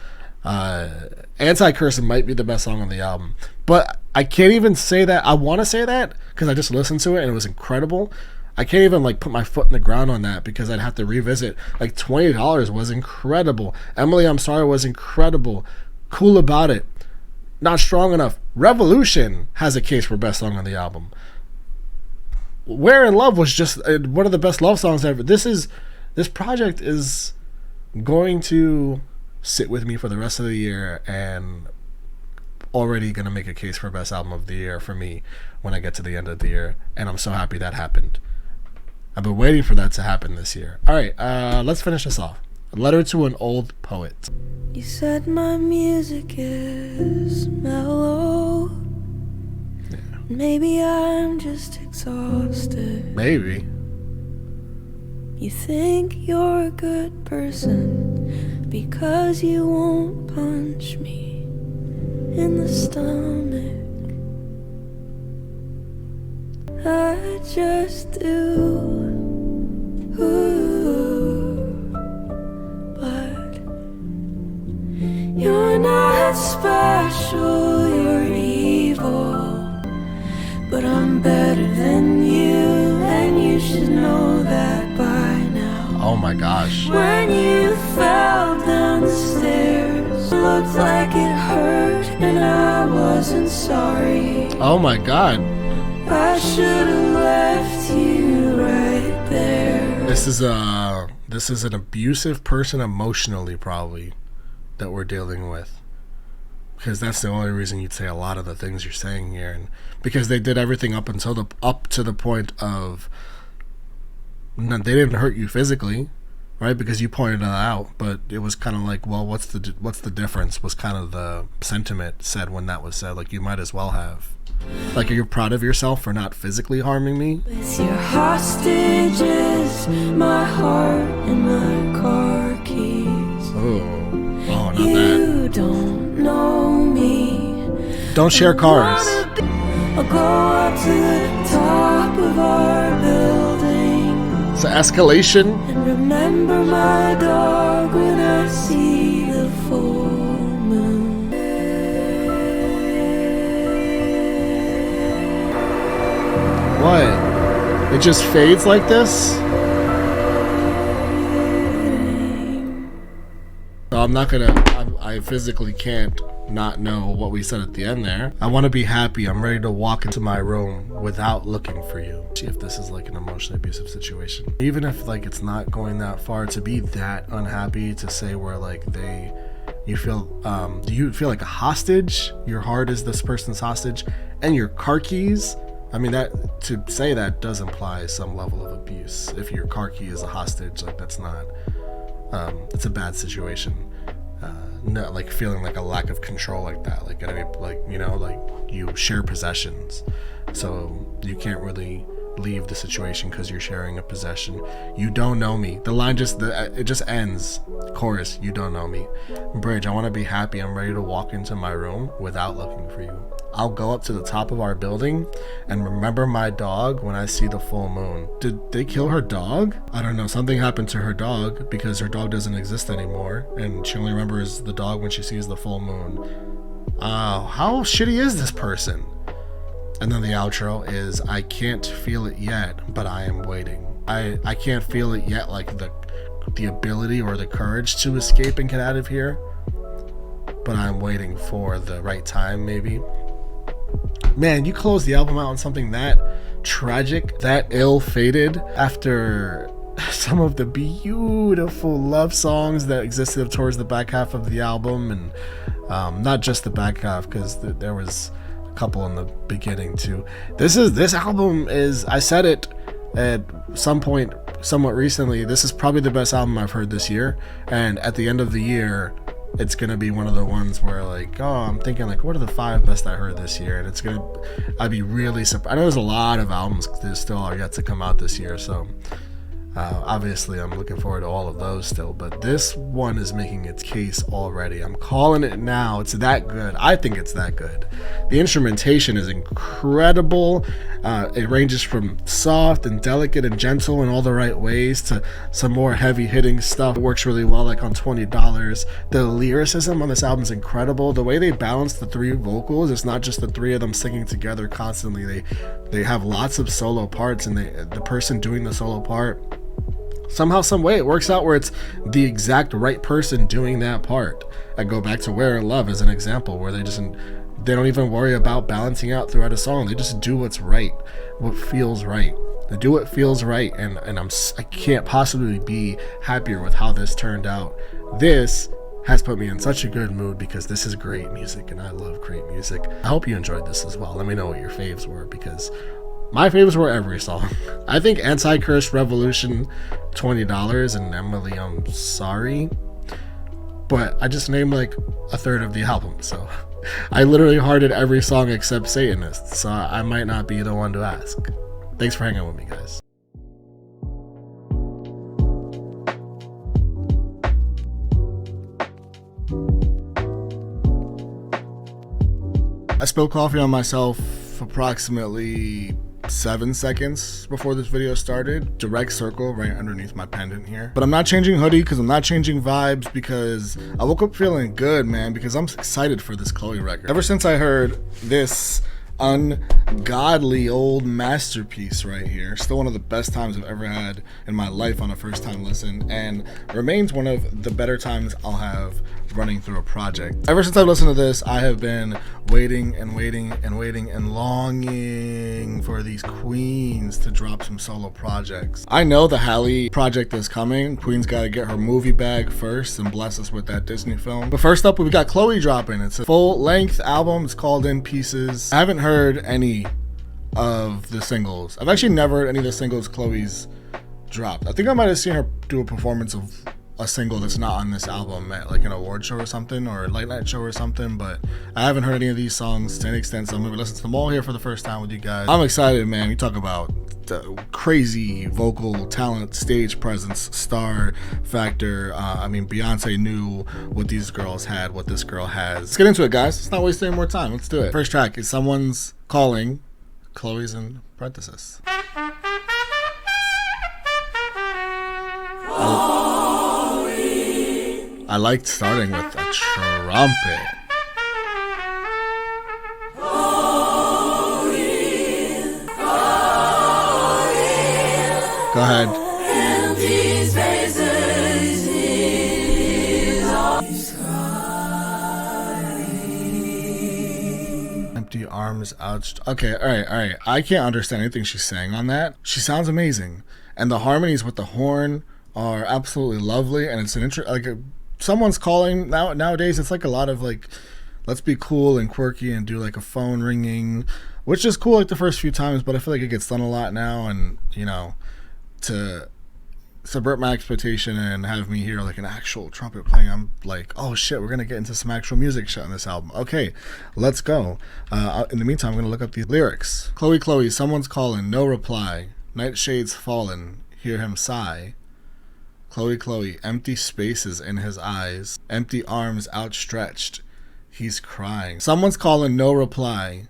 Speaker 1: Anti-Curse might be the best song on the album, but I can't even say that. I want to say that because I just listened to it and it was incredible. I can't even like put my foot in the ground on that because I'd have to revisit. Like $20 was incredible. Emily, I'm Sorry was incredible. Cool About It, Not Strong Enough. Revolution has a case for best song on the album. Where in Love was just one of the best love songs ever. This project is going to sit with me for the rest of the year and already going to make a case for best album of the year for me when I get to the end of the year, and I'm so happy that happened. I've been waiting for that to happen this year. All right, let's finish this off. A Letter to an Old Poet.
Speaker 2: You said my music is mellow.
Speaker 1: Yeah.
Speaker 2: Maybe I'm just exhausted.
Speaker 1: Maybe.
Speaker 2: You think you're a good person because you won't punch me in the stomach. I just do. But you're not special, you're evil. But I'm better than you, and you should know that by now.
Speaker 1: Oh my gosh.
Speaker 2: When you fell down the stairs, looked like it hurt, and I wasn't sorry.
Speaker 1: Oh my god.
Speaker 2: I should have left you right there.
Speaker 1: This is an abusive person emotionally, probably, that we're dealing with. Because that's the only reason you'd say a lot of the things you're saying here, and because they did everything up to the point of they didn't hurt you physically, right? Because you pointed it out, but it was kind of like, well, what's the difference? Was kind of the sentiment said when that was said. Like, you might as well have. Like, are you proud of yourself for not physically harming me?
Speaker 2: With your hostages, my heart and my car keys.
Speaker 1: Oh, not that.
Speaker 2: You don't know me.
Speaker 1: Don't share cars.
Speaker 2: I'll go up to the top of our building
Speaker 1: It's an escalation.
Speaker 2: And remember my dog when I see the full moon.
Speaker 1: What? It just fades like this? So I'm not gonna, I physically can't not know what we said at the end there. I want to be happy. I'm ready to walk into my room without looking for you. See if this is like an emotionally abusive situation. Even if like it's not going that far to be that unhappy to say where like you feel, do you feel like a hostage? Your heart is this person's hostage and your car keys. I mean, that to say that does imply some level of abuse. If your car key is a hostage, like that's not, it's a bad situation. Not like feeling like a lack of control like that, like you know, like you share possessions, so you can't really leave the situation because you're sharing a possession. You don't know me. The line it just ends. Chorus, you don't know me. Bridge, I want to be happy. I'm ready to walk into my room without looking for you. I'll go up to the top of our building and remember my dog when I see the full moon. Did they kill her dog? I don't know. Something happened to her dog because her dog doesn't exist anymore. And she only remembers the dog when she sees the full moon. How shitty is this person? And then the outro is, I can't feel it yet, but I am waiting. I can't feel it yet, like the ability or the courage to escape and get out of here. But I'm waiting for the right time, maybe. Man, you close the album out on something that tragic, that ill-fated, after some of the beautiful love songs that existed towards the back half of the album, and not just the back half, because there was a couple in the beginning too. This album is, I said it at some point somewhat recently, this is probably the best album I've heard this year, and at the end of the year it's gonna be one of the ones where like, oh, I'm thinking like, what are the 5 best I heard this year? And I'd be really surprised. I know there's a lot of albums that still are yet to come out this year, so obviously I'm looking forward to all of those still, but this one is making its case already. I'm calling it now. It's that good. I think it's that good. The instrumentation is incredible. It ranges from soft and delicate and gentle in all the right ways to some more heavy hitting stuff. It works really well, like on $20. The lyricism on this album is incredible. The way they balance the 3 vocals, it's not just the 3 of them singing together constantly. They have lots of solo parts, and the person doing the solo part, somehow, some way, it works out where it's the exact right person doing that part. I go back to Where in Love as an example, where they don't even worry about balancing out throughout a song. They just do what's right, what feels right. They do what feels right, and I can't possibly be happier with how this turned out. This has put me in such a good mood because this is great music, and I love great music. I hope you enjoyed this as well. Let me know what your faves were, because my favorites were every song. I think Anti-Curse Revolution, $20, and Emily, I'm Sorry. But I just named like a third of the album, so I literally hearted every song except Satanist, so I might not be the one to ask. Thanks for hanging with me, guys. I spilled coffee on myself approximately 7 seconds before this video started. Direct circle right underneath my pendant here. But I'm not changing hoodie because I'm not changing vibes, because I woke up feeling good, man, because I'm excited for this Chlöe record. Ever since I heard this ungodly old masterpiece right here, still one of the best times I've ever had in my life on a first time listen, and remains one of the better times I'll have running through a project. Ever since I listened to this, I have been waiting and waiting and waiting and longing for these queens to drop some solo projects. I know the Halle project is coming. Queen's got to get her movie bag first and bless us with that Disney film. But first up, we got Chlöe dropping. It's a full-length album. It's called In Pieces. I haven't heard any of the singles. I've actually never heard any of the singles Chloe's dropped. I think I might have seen her do a performance of a single that's not on this album at like an award show or something, or a late night show or something, but I haven't heard any of these songs to any extent, so I'm gonna listen to them all here for the first time with you guys. I'm excited, man. You talk about the crazy vocal talent, stage presence, star factor. I mean, Beyonce knew what these girls had, what this girl has. Let's get into it, guys. Let's not waste any more time. Let's do it. First track is Someone's Calling. Chloe's in parenthesis. I liked starting with a trumpet. Go ahead. Empty arms out. Okay, all right. I can't understand anything she's saying on that. She sounds amazing, and the harmonies with the horn are absolutely lovely. And it's an someone's calling nowadays. It's like a lot of like, let's be cool and quirky and do like a phone ringing, which is cool like the first few times, but I feel like it gets done a lot now, and you know, to subvert my expectation and have me hear like an actual trumpet playing, I'm like, oh shit, we're gonna get into some actual music shit on this album. Okay, let's go. In the meantime, I'm gonna look up these lyrics. Chloe, someone's calling, no reply. Nightshades fallen, hear him sigh. Chloe, empty spaces in his eyes. Empty arms outstretched, he's crying. Someone's calling, no reply.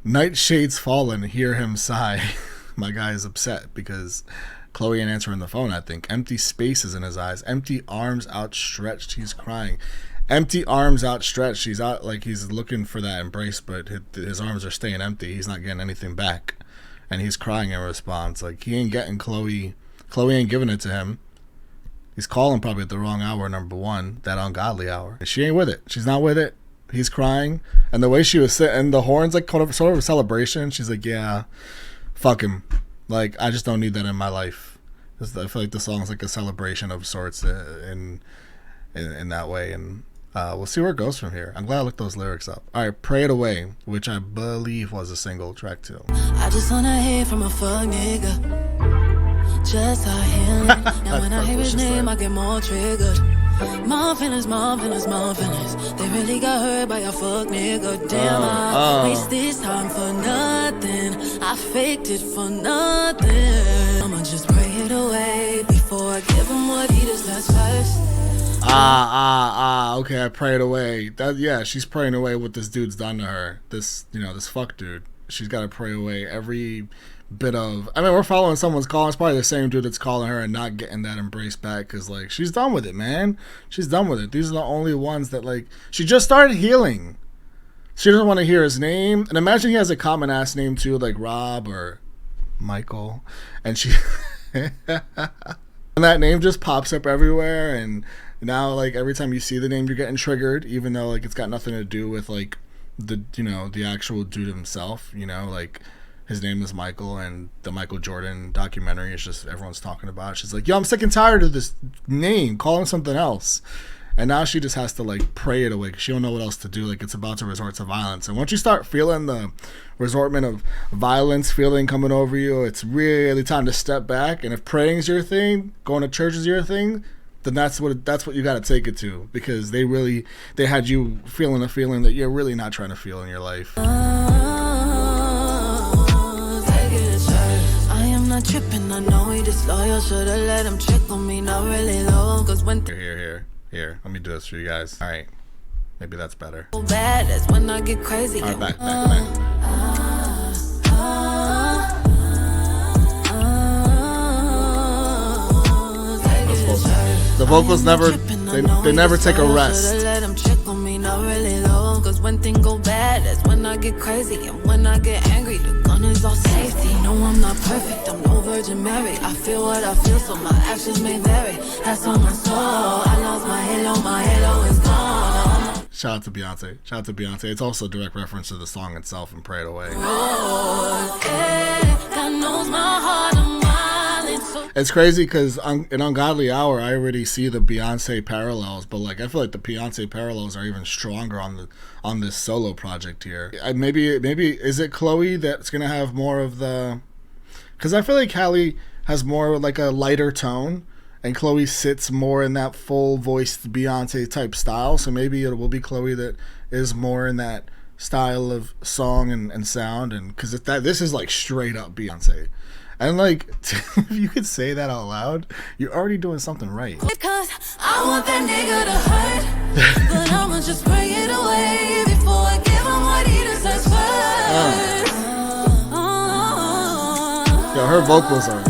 Speaker 1: Nightshades fallen, hear him sigh. My guy is upset because Chloe ain't answering the phone, I think. Empty spaces in his eyes. Empty arms outstretched, he's crying. Empty arms outstretched, he's out like he's looking for that embrace, but his arms are staying empty. He's not getting anything back, and he's crying in response. Like, he ain't getting Chloe ain't giving it to him. He's calling probably at the wrong hour, number one, that ungodly hour. She ain't with it. She's not with it. He's crying, and the way she was sitting, the horns like sort of a celebration. She's like, yeah, fuck him. Like, I just don't need that in my life. I feel like the song's like a celebration of sorts in that way, and we'll see where it goes from here. I'm glad I looked those lyrics up. All right, Pray It Away, which I believe was a single, track 2.
Speaker 2: I just wanna hear from a fuck nigga. Just a healing. Now when I hear his name, I get more triggered. More feelings. They really got hurt by a fuck nigga. Damn, I waste this time for nothing. I faked it for nothing. I'ma just pray it away before I give him what he deserves first.
Speaker 1: Okay, I pray it away. Yeah, she's praying away what this dude's done to her. This fuck dude. She's got to pray away every bit of, I mean, we're following someone's call. It's probably the same dude that's calling her and not getting that embrace back, because like, she's done with it, man. She's done with it. These are the only ones that, like, she just started healing. She doesn't want to hear his name, and imagine he has a common ass name too, like Rob or Michael, and she and that name just pops up everywhere, and now like every time you see the name you're getting triggered, even though like it's got nothing to do with like the actual dude himself, like his name is Michael, and the Michael Jordan documentary is just everyone's talking about it. She's like, yo, I'm sick and tired of this name, call him something else. And now she just has to like pray it away because she don't know what else to do. Like, it's about to resort to violence, and once you start feeling the resortment of violence feeling coming over you, it's really time to step back. And if praying is your thing, going to church is your thing, then that's what you got to take it to, because they had you feeling a feeling that you're really not trying to feel in your life.
Speaker 2: Not tripping, I know he disloyal. Should've let him trick on me, not really low. Cause when
Speaker 1: here, let me do this for you guys. All right, maybe that's better.
Speaker 2: Bad, that's when I get crazy.
Speaker 1: All right, back. The vocals never, they never take a rest.
Speaker 2: Let him trick on me, not really low. Cause when things go bad, that's when I get crazy. And when I get angry, the gun is all safety. No, I'm not perfect, I'm no Virgin Mary. I feel what I feel, so my actions may vary. That's on my soul. I lost my halo is gone.
Speaker 1: Shout out to Beyonce. It's also a direct reference to the song itself and Pray It Away.
Speaker 2: God knows my heart, I'm violent, so
Speaker 1: it's crazy because in Ungodly Hour, I already see the Beyonce parallels, but like I feel like the Beyonce parallels are even stronger on this solo project here. Maybe is it Chloe that's gonna have more of the? Because I feel like Halle has more like a lighter tone, and Chloe sits more in that full voiced Beyonce type style. So maybe it will be Chloe that is more in that style of song and sound, and because this is like straight up Beyonce. And like, if you could say that out loud, you're already doing something right.
Speaker 2: Because I want that nigga to hurt, but I'ma just pray it away before I give him what he deserves first.
Speaker 1: Yo, her vocals are.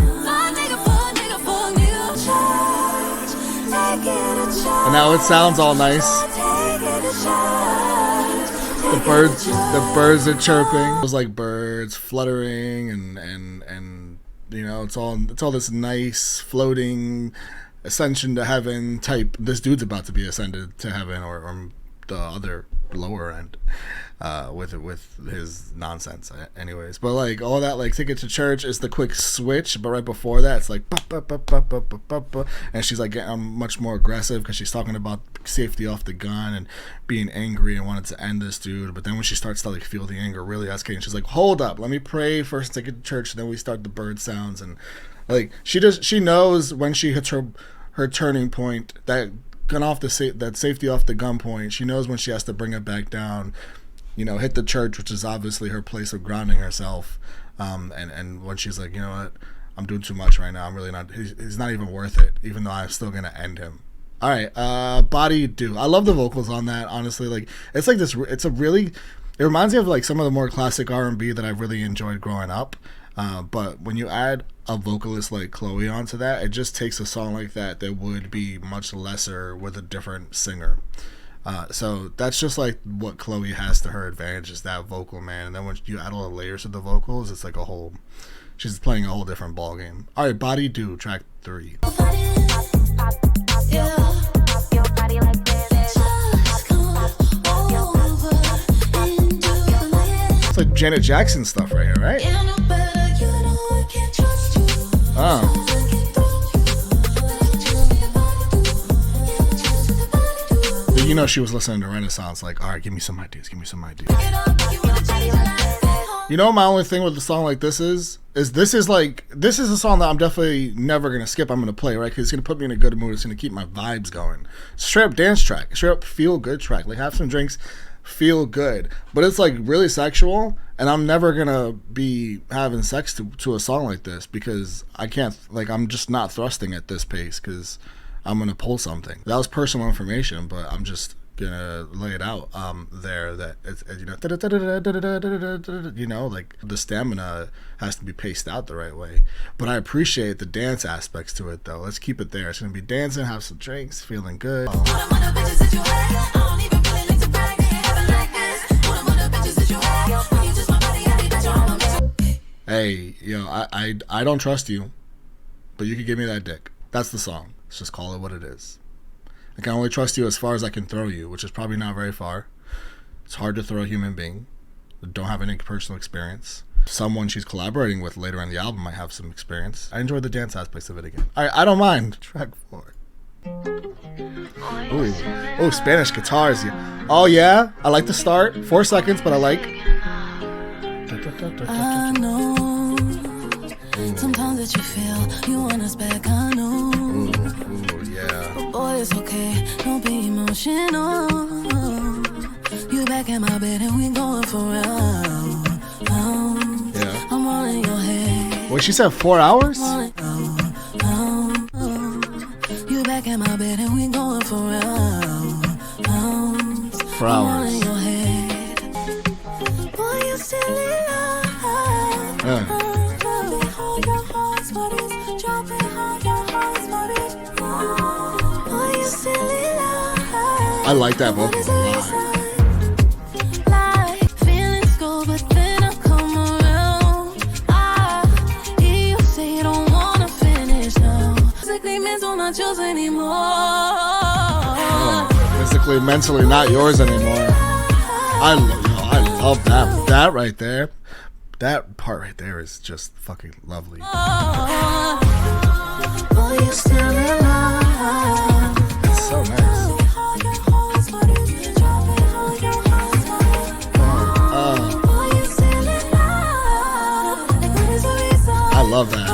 Speaker 1: And now it sounds all nice. The birds are chirping. It was like birds fluttering and you know, it's all this nice floating ascension to heaven type. This dude's about to be ascended to heaven or the other lower end with his nonsense anyways. But like all that, like take it to church is the quick switch, but right before that it's like and she's like getting much more aggressive because she's talking about safety off the gun and being angry and wanted to end this dude. But then when she starts to like feel the anger really escalating, she's like, hold up, let me pray first, take it to church, and then we start the bird sounds. And like she knows when she hits her turning point, that gun off that safety off the gun point, she knows when she has to bring it back down, you know, hit the church, which is obviously her place of grounding herself. And when she's like, you know what, I'm doing too much right now, I'm really not, he's not even worth it, even though I'm still gonna end him. All right, Body Do. I love the vocals on that, honestly. Like it's like this, it reminds me of like some of the more classic R&B that I've really enjoyed growing up. But when you add a vocalist like Chlöe onto that, it just takes a song like that would be much lesser with a different singer. So that's just like what Chlöe has to her advantage, is that vocal, man. And then when you add all the layers of the vocals, it's like she's playing a whole different ball game. All right, Body Do, track 3. It's like Janet Jackson stuff right here, right? Oh. You know she was listening to Renaissance, like, all right, give me some ideas. You know, my only thing with a song like this is this is a song that I'm definitely never gonna skip. I'm gonna play, right? Because it's gonna put me in a good mood. It's gonna keep my vibes going. Straight up dance track, straight up feel good track. Like have some drinks, feel good. But it's like really sexual, and I'm never gonna be having sex to a song like this because I can't. Like I'm just not thrusting at this pace because I'm gonna pull something. That was personal information, but I'm just gonna lay it out there that it's, you know, like the stamina has to be paced out the right way. But I appreciate the dance aspects to it though. Let's keep it there. It's gonna be dancing, have some drinks, feeling good. Hey, yo, I don't trust you, but you can give me that dick. That's the song. Let's just call it what it is. I can only trust you as far as I can throw you, which is probably not very far. It's hard to throw a human being that don't have any personal experience. Someone she's collaborating with later in the album might have some experience. I enjoyed the dance aspects of it again. I don't mind. Track 4. Ooh, Spanish guitars. Oh yeah, I like the start. 4 seconds, but I like.
Speaker 2: I know. Sometimes that you feel you want us back. I know.
Speaker 1: Ooh, yeah.
Speaker 2: But boy, it's okay. Don't be emotional. You back in my bed and we going for real.
Speaker 1: Yeah.
Speaker 2: I'm all in your head.
Speaker 1: Wait, she said 4 hours?
Speaker 2: You back in my bed and we going for real.
Speaker 1: 4 hours.
Speaker 2: In your head. Boy, you still in love.
Speaker 1: Yeah. I like that vocal a lot. Physically, mentally not yours anymore. I love that. That right there. That part right there is just fucking lovely. It's so nice. I love that.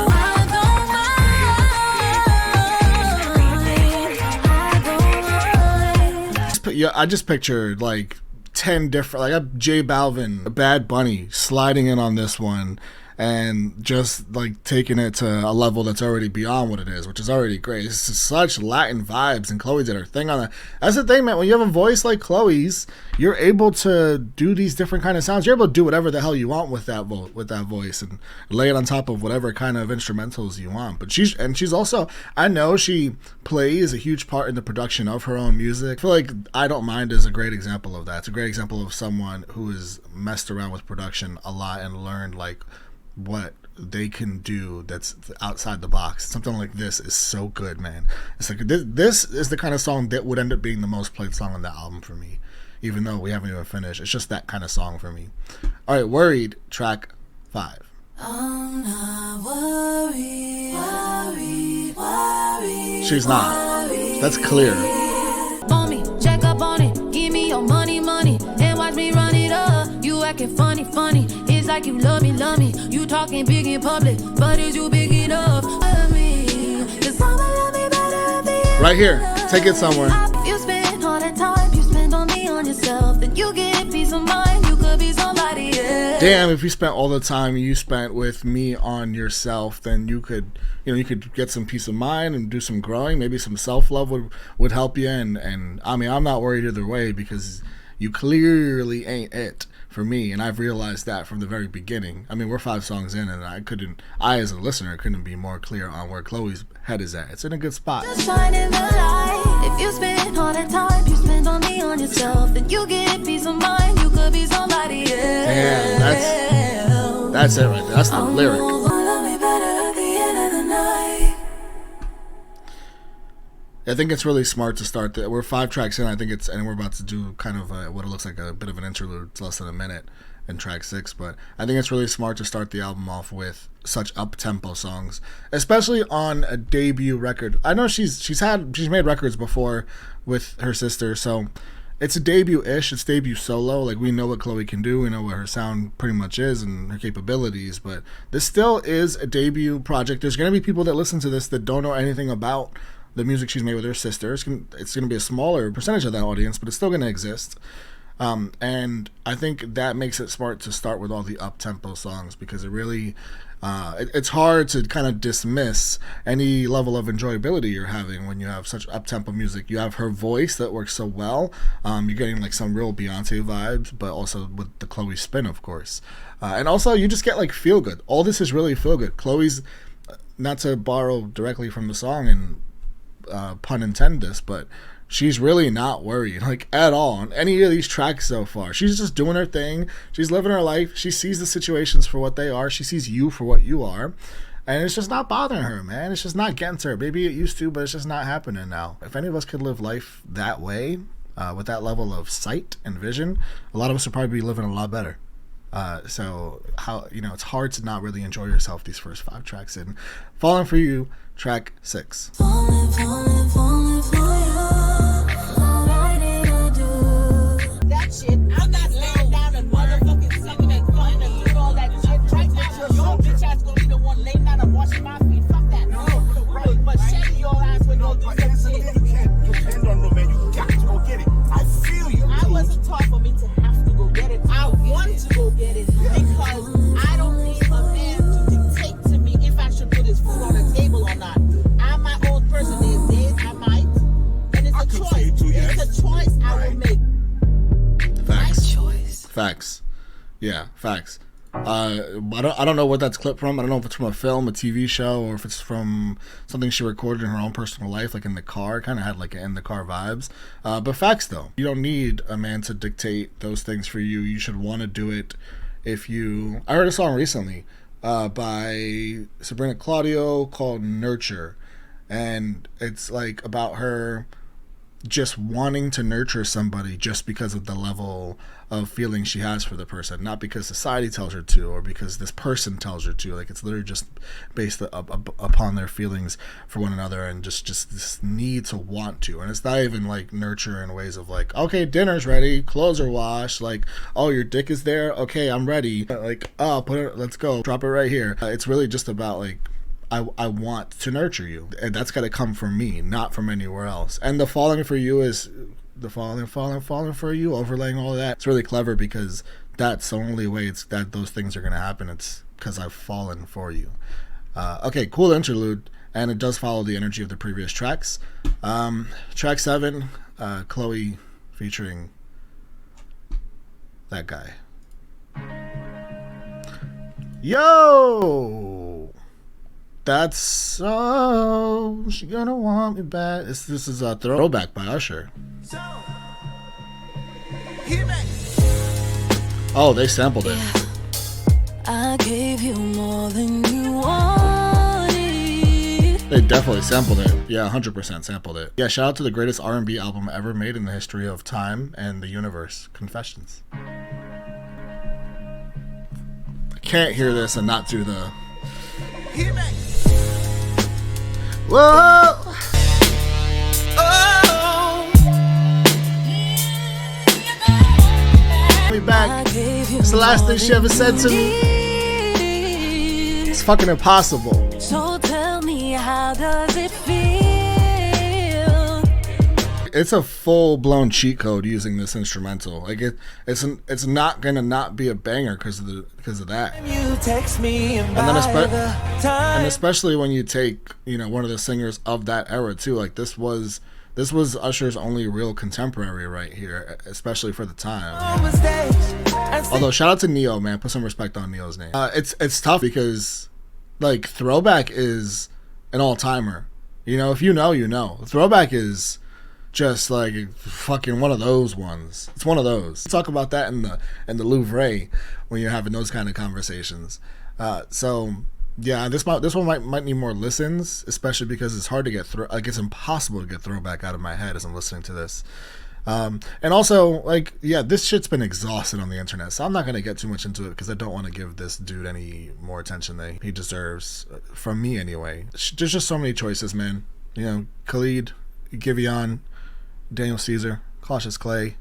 Speaker 1: Yeah, I just pictured like 10 different, like J Balvin, Bad Bunny sliding in on this one, and just like taking it to a level that's already beyond what it is, which is already great. It's just such Latin vibes, and Chlöe did her thing on that. That's the thing, man. When you have a voice like Chloe's, you're able to do these different kind of sounds. You're able to do whatever the hell you want with that voice, and lay it on top of whatever kind of instrumentals you want. But she's also, I know she plays a huge part in the production of her own music. I feel like I Don't Mind is a great example of that. It's a great example of someone who has messed around with production a lot and learned like what they can do that's outside the box. Something like this is so good, man. It's like this is the kind of song that would end up being the most played song on the album for me, even though we haven't even finished. It's just that kind of song for me. All right, Worried, track 5.
Speaker 2: I'm not worried.
Speaker 1: She's not. That's clear.
Speaker 2: On me, check up on it, give me your money, and watch me run it up. You acting funny, it's like you love me. You talking big in public, but is you big enough? Love me, 'cause I'ma love me better at the end.
Speaker 1: Right here, take it somewhere.
Speaker 2: If you spend all that time you spend on me, on yourself, then you get peace of mind. You could be somebody else.
Speaker 1: Damn, if you spent all the time you spent with me on yourself, then you could get some peace of mind and do some growing. Maybe some self-love would help you. And I mean, I'm not worried either way, because you clearly ain't it for me, and I've realized that from the very beginning. I mean, we're 5 songs in, and I as a listener couldn't be more clear on where Chloe's head is at. It's in a good spot.
Speaker 2: Just shining the light. If you spend all that time you spend on me, on yourself, then you get peace of mind. You could be somebody else.
Speaker 1: Damn, that's it right there. That's the lyric. I think it's really smart to start. We're 5 tracks in. I think and we're about to do kind of what it looks like a bit of an interlude. It's less than a minute in track 6, but I think it's really smart to start the album off with such up-tempo songs, especially on a debut record. I know she's made records before with her sister, so it's a debut-ish. It's debut solo. Like, we know what Chlöe can do. We know what her sound pretty much is and her capabilities, but this still is a debut project. There's going to be people that listen to this that don't know anything about the music she's made with her sister. It's going to be a smaller percentage of that audience, but it's still going to exist. And I think that makes it smart to start with all the up-tempo songs, because it really, it's hard to kind of dismiss any level of enjoyability you're having when you have such up-tempo music. You have her voice that works so well. You're getting like some real Beyonce vibes, but also with the Chloe spin, of course. And also you just get like feel good. All this is really feel good. Chloe's, not to borrow directly from the song and pun intend this, but she's really not worried, like, at all on any of these tracks so far. She's just doing her thing. She's living her life. She sees the situations for what they are. She sees you for what you are, and it's just not bothering her, man. It's just not getting to her. Maybe it used to, but it's just not happening now. If any of us could live life that way, with that level of sight and vision, a lot of us would probably be living a lot better. So it's hard to not really enjoy yourself these first 5 tracks in. Falling for You, track 6.
Speaker 2: Falling for you. What did I do?
Speaker 4: That shit, I'm not laying down and motherfucking singing and fun and doing all that shit. Right now, your bitch ass gonna be the one laying down and washing my feet. Fuck that. No, right. But shake your ass when you do some shit.
Speaker 5: You can't depend on no man. You got to go get it. I feel you.
Speaker 4: I wasn't taught for me to have to go get it. I want to go get it because I don't need a man to dictate to me if I should put his food on the table or not. I'm my own person. There's days I might, and it's a choice. It's a choice I will make.
Speaker 1: Facts.
Speaker 4: My choice.
Speaker 1: Facts. Yeah, facts. I don't know what that's clipped from. I don't know if it's from a film, a TV show, or if it's from something she recorded in her own personal life, like in the car. Kind of had like in the car vibes. But facts, though. You don't need a man to dictate those things for you. You should want to do it if you... I heard a song recently by Sabrina Claudio called Nurture. And it's like about her just wanting to nurture somebody just because of the level of feeling she has for the person, not because society tells her to or because this person tells her to. Like, it's literally just based upon their feelings for one another and just this need to want to. And it's not even like nurture in ways of like, okay, dinner's ready, clothes are washed, like, oh, your dick is there, okay, I'm ready, like, oh, put it, let's go, drop it right here. It's really just about like, I want to nurture you, and that's got to come from me, not from anywhere else. And the Falling for You is the falling for you, overlaying all of that. It's really clever because that's the only way it's that those things are gonna happen. It's because I've fallen for you. Okay, cool interlude, and it does follow the energy of the previous tracks. Track 7, Chlöe featuring that guy. Yo, that's so she gonna want me back. This is a throwback by Usher. Oh, they sampled it.
Speaker 2: I gave you more than you wanted.
Speaker 1: They definitely sampled it. Yeah, 100% sampled it. Yeah, shout out to the greatest R&B album ever made in the history of time and the universe, Confessions. I can't hear this and not do the... Whoa! Me back. It's the last thing she ever said to me. It's fucking impossible.
Speaker 2: So tell me, how does it feel?
Speaker 1: It's a full-blown cheat code using this instrumental. Like it's not gonna not be a banger because of that.
Speaker 6: You text me and
Speaker 1: then especially when you take, you know, one of the singers of that era too. Like this was Usher's only real contemporary right here, especially for the time. Although shout out to Neo, man, put some respect on Neo's name. It's tough because like Throwback is an all-timer. You know, if you know, you know. Throwback is just like fucking one of those ones. It's one of those. We'll talk about that in the Louvre when you're having those kind of conversations. So yeah, this one might need more listens, especially because it's hard to get through. Like it's impossible to get Throwback out of my head as I'm listening to this. And also, like, yeah, this shit's been exhausted on the internet, so I'm not gonna get too much into it because I don't want to give this dude any more attention than he deserves, from me anyway. There's just so many choices, man. You know, Khalid, Giveon, Daniel Caesar, Cautious Chlöe.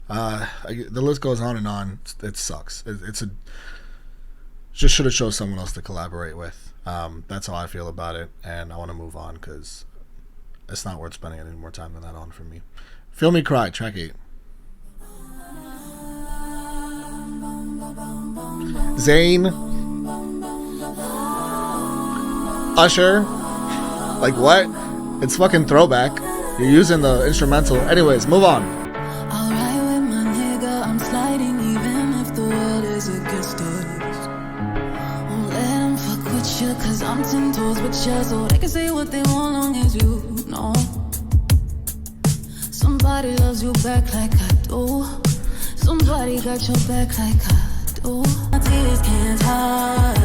Speaker 1: The list goes on and on. It sucks. Just should have chose someone else to collaborate with. That's how I feel about it, and I want to move on because it's not worth spending any more time than that on for me. Feel Me Cry, track 8. Zayn, Usher, like what? It's fucking Throwback. You're using the instrumental. Anyways, move on.
Speaker 2: Alright with my nigga, I'm sliding even if the world is against us. Won't let them fuck with you, cause I'm 10 toes with you, so they can say what they want long as you know. Somebody loves you back like I do. Somebody got your back like I do. My tears can't hide.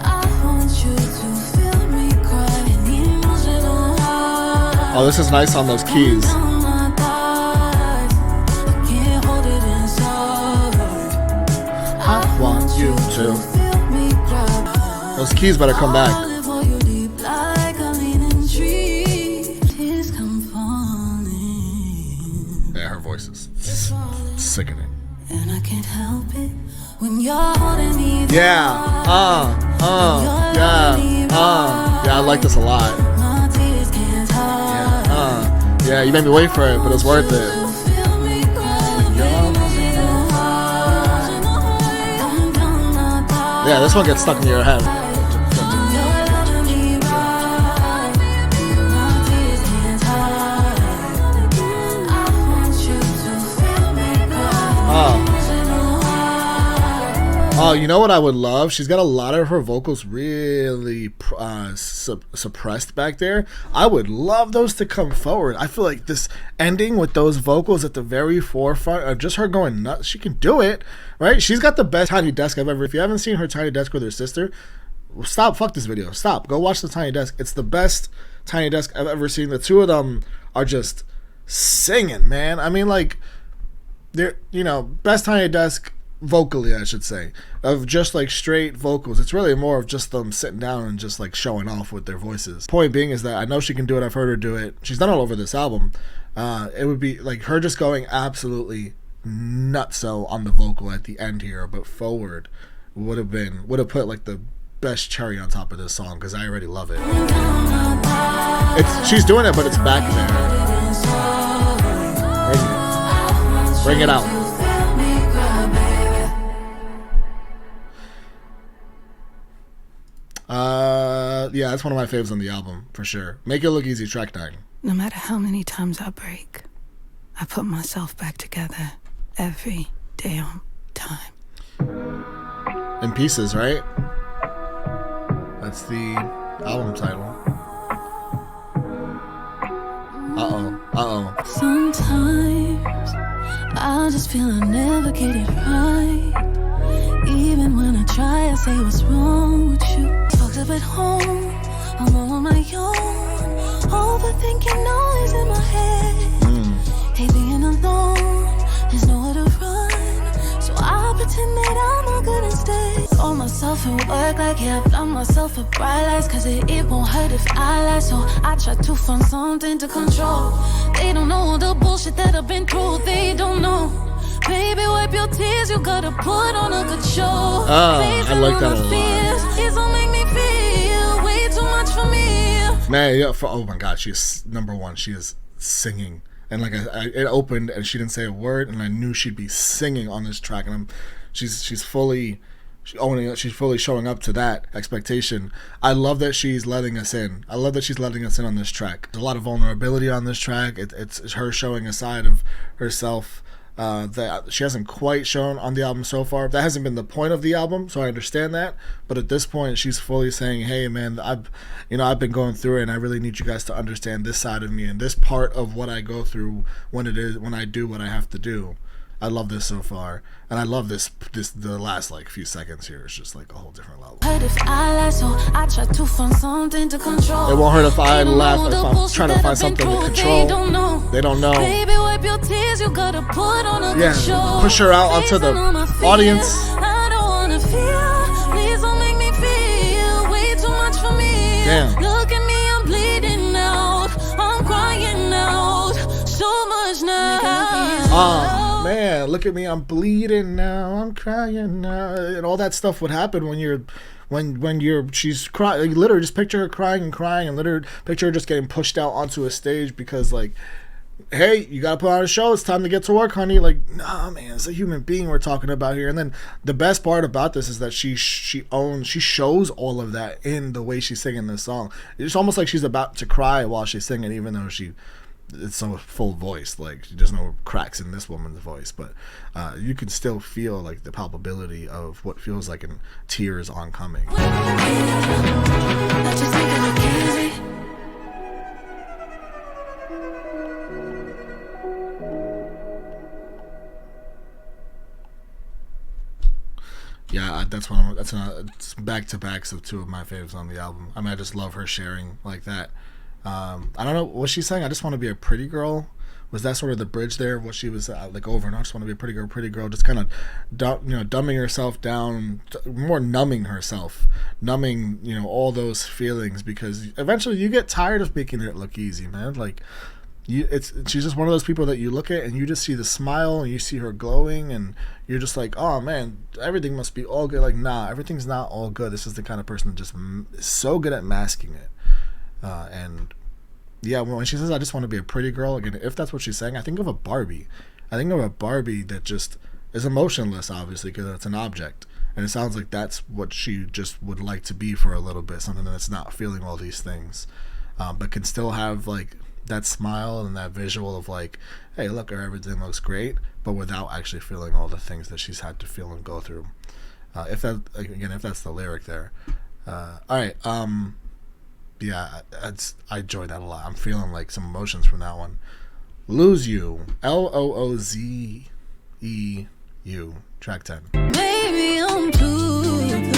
Speaker 2: I want you to feel me cry. Emotional high.
Speaker 1: Oh, this is nice on those keys. I want you to. Those keys better come back. Yeah, her voice is sickening.
Speaker 2: And I can't help it when you're holding me down.
Speaker 1: Yeah, yeah, I like this a lot. Yeah, you made me wait for it, but it was worth it. Yeah, this one gets stuck in your head. Oh, you know what I would love? She's got a lot of her vocals really suppressed back there. I would love those to come forward. I feel like this ending with those vocals at the very forefront of just her going nuts. She can do it, right? She's got the best Tiny Desk I've ever. If you haven't seen her Tiny Desk with her sister, stop. Fuck this video. Stop. Go watch the Tiny Desk. It's the best Tiny Desk I've ever seen. The two of them are just singing, man. I mean, like, they're, you know, best Tiny Desk vocally, I should say, of just like straight vocals. It's really more of just them sitting down and just like showing off with their voices. Point being is that I know she can do it. I've heard her do it. She's done all over this album. It would be like her just going absolutely nutso on the vocal at the end here, but forward would have put like the best cherry on top of this song because I already love it. She's doing it, but it's back there. Bring it out. Yeah, that's one of my faves on the album for sure. Make It Look Easy, track 9.
Speaker 2: No matter how many times I break, I put myself back together every damn time.
Speaker 1: In Pieces, right? That's the album title. Uh-oh.
Speaker 2: Sometimes I just feel I never get it right. Even when I try, I say what's wrong with you. Fucked up at home, I'm all on my own. Overthinking noise in my head. Hate being alone, there's nowhere to run. So I pretend that I'm all good instead. Throw myself in work like, yeah, I blind myself with bright lights. Cause it won't hurt if I lie. So I try to find something to control. They don't know the bullshit that I've been through. They don't know. Baby, wipe your tears, you gotta put on a good show.
Speaker 1: I like that a lot.
Speaker 2: It's gonna make me feel way too much for me.
Speaker 1: Man, yeah, oh my god, she's number one. She is singing. And like it opened and she didn't say a word, and I knew she'd be singing on this track. And she's fully showing up to that expectation. I love that she's letting us in. I love that she's letting us in on this track. There's a lot of vulnerability on this track. It's her showing a side of herself that she hasn't quite shown on the album so far. That hasn't been the point of the album, so I understand that. But at this point, she's fully saying, "Hey, man, I've been going through it, and I really need you guys to understand this side of me and this part of what I go through when I do what I have to do." I love this so far, and I love this the last like few seconds here is just like a whole different level.
Speaker 2: If I lie, so I try to find something to control.
Speaker 1: It won't hurt if I laugh if I'm trying to find something to control. They don't know.
Speaker 2: Baby, wipe your tears, you gotta put on a good show.
Speaker 1: Push her out onto the audience.
Speaker 2: I don't wanna feel. Please don't make me feel way too much for me.
Speaker 1: Damn.
Speaker 2: Look at me, I'm bleeding out. I'm crying out so much now.
Speaker 1: Man, look at me, I'm bleeding now, I'm crying now, and all that stuff would happen when she's crying. Literally, just picture her crying, and literally picture her just getting pushed out onto a stage because, like, hey, you gotta put on a show. It's time to get to work, honey. Like, nah, man, it's a human being we're talking about here. And then the best part about this is that she shows all of that in the way she's singing this song. It's almost like she's about to cry while she's singing, even though it's so full voice. Like, there's no cracks in this woman's voice, but you can still feel like the palpability of what feels like in tears oncoming. Yeah, it's back to backs of two of my faves on the album. I mean, I just love her sharing like that. I don't know what she's saying. I just want to be a pretty girl. Was that sort of the bridge there of what she was like over and I just want to be a pretty girl, just kind of dumbing herself down, more numbing herself, all those feelings, because eventually you get tired of making it look easy, man. Like, she's just one of those people that you look at and you just see the smile and you see her glowing and you're just like, oh man, everything must be all good. Like, nah, everything's not all good. This is the kind of person that just is so good at masking it. And yeah, when she says I just want to be a pretty girl, again, if that's what she's saying, I think of a Barbie. I think of a Barbie that just is emotionless, obviously, because it's an object. And it sounds like that's what she just would like to be for a little bit, something that's not feeling all these things, but can still have like that smile and that visual of like, hey, look, everything looks great, but without actually feeling all the things that she's had to feel and go through. If that's the lyric there. All right. Yeah, I enjoy that a lot. I'm feeling like some emotions from that one. Lose You, Loozeeu, track 10.
Speaker 2: Baby, I'm too young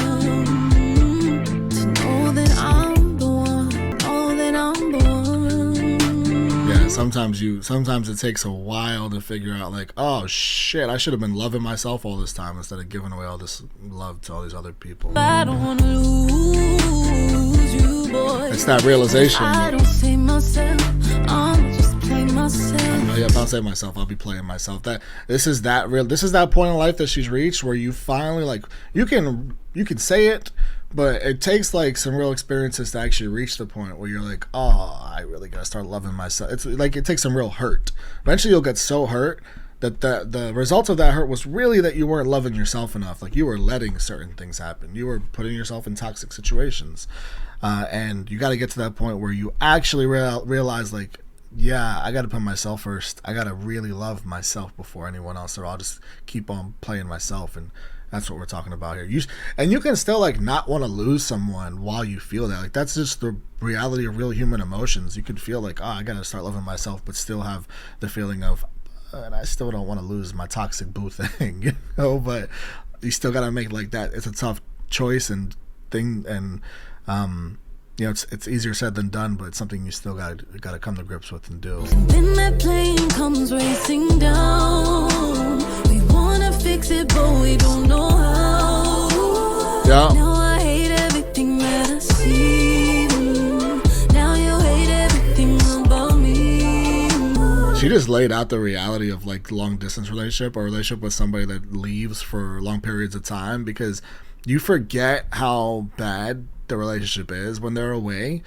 Speaker 2: to know that I'm the one, know that I'm the one.
Speaker 1: Yeah, sometimes it takes a while to figure out like, oh shit, I should have been loving myself all this time instead of giving away all this love to all these other people.
Speaker 2: I don't want to lose you, boy.
Speaker 1: It's that realization.
Speaker 2: I don't see myself, I'm just playing myself.
Speaker 1: Yeah, if I say myself, I'll be playing myself. This is that point in life that she's reached where you finally, like, you can say it, but it takes like some real experiences to actually reach the point where you're like, oh, I really gotta start loving myself. It's like it takes some real hurt. Eventually you'll get so hurt that the result of that hurt was really that you weren't loving yourself enough. Like, you were letting certain things happen. You were putting yourself in toxic situations. And you got to get to that point where you actually realize, like, yeah, I got to put myself first. I got to really love myself before anyone else, or I'll just keep on playing myself. And that's what we're talking about here. You can still, like, not want to lose someone while you feel that. Like, that's just the reality of real human emotions. You could feel like, oh, I got to start loving myself, but still have the feeling of, and I still don't want to lose my toxic boo thing, you know. But you still got to make, like, that. It's a tough choice and thing, and you know, it's easier said than done, but it's something you still got to come to grips with and do.
Speaker 2: Then that plane comes racing down. We wanna fix it, but we don't know how.
Speaker 1: Yeah.
Speaker 2: Now I hate everything that I see. Now you hate everything about me.
Speaker 1: She just laid out the reality of, like, long distance relationship, or relationship with somebody that leaves for long periods of time, because you forget how bad the relationship is when they're away,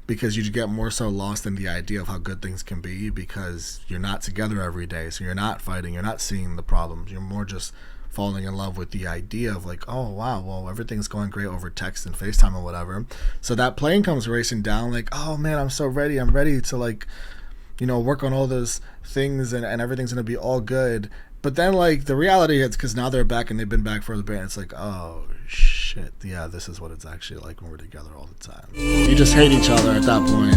Speaker 1: because you get more so lost in the idea of how good things can be, because you're not together every day, so you're not fighting, you're not seeing the problems, you're more just falling in love with the idea of, like, oh wow, well, everything's going great over text and FaceTime or whatever. So that plane comes racing down, like, oh man, I'm ready to, like, you know, work on all those things, and everything's gonna be all good. But then, like, the reality hits, because now they're back and they've been back for the band. It's like, oh shit, yeah, this is what it's actually like when we're together all the time. You just hate each other at that point.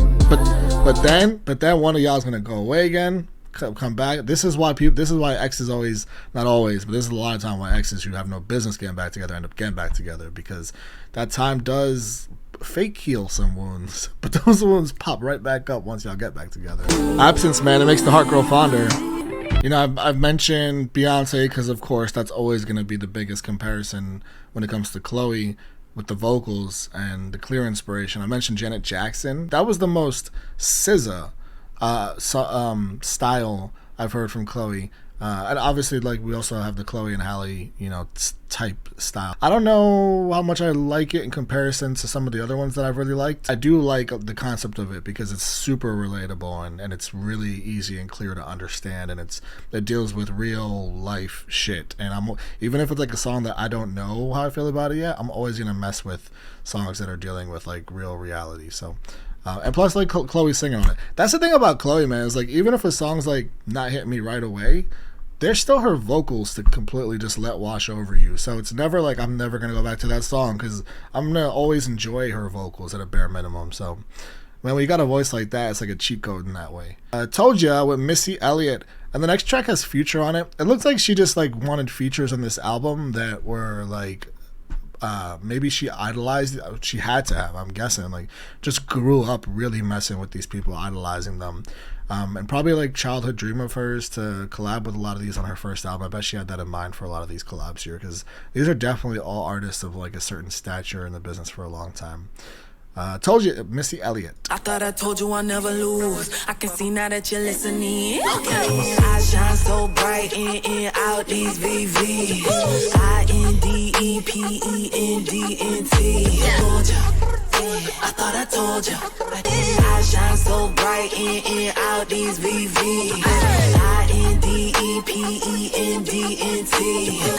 Speaker 1: But then one of y'all is gonna go away again, come back. This is why exes always, not always, but this is a lot of time why exes who have no business getting back together end up getting back together, because that time does fake heal some wounds, but those wounds pop right back up once y'all get back together. Absence, man, it makes the heart grow fonder. You know, I've mentioned Beyonce because, of course, that's always going to be the biggest comparison when it comes to Chlöe with the vocals and the clear inspiration. I mentioned Janet Jackson. That was the most SZA style I've heard from Chlöe. And obviously, like, we also have the Chlöe and Halle, you know, type style. I don't know how much I like it in comparison to some of the other ones that I've really liked. I do like the concept of it because it's super relatable, and it's really easy and clear to understand, and it deals with real life shit. And even if it's like a song that I don't know how I feel about it yet, I'm always gonna mess with songs that are dealing with, like, real reality. So. And plus, like, Chloe's singing on it. That's the thing about Chlöe, man. Is, like, even if a song's, like, not hitting me right away, there's still her vocals to completely just let wash over you. So it's never like I'm never going to go back to that song, because I'm going to always enjoy her vocals at a bare minimum. So, man, when you got a voice like that, it's like a cheat code in that way. Told Ya with Missy Elliott. And the next track has Future on it. It looks like she just, like, wanted features on this album that were, like, maybe she idolized, she had to have, I'm guessing, like, just grew up really messing with these people, idolizing them, and probably, like, childhood dream of hers to collab with a lot of these on her first album. I bet she had that in mind for a lot of these collabs here, because these are definitely all artists of, like, a certain stature in the business for a long time. Told You, Missy Elliott.
Speaker 7: I thought I told you I never lose. I can see now that you're listening. Okay. I shine so bright in and out these VVs. INDEPENDNT. Told ya. I thought I told ya. I shine so bright in and out these VVs. INDEPENDNT.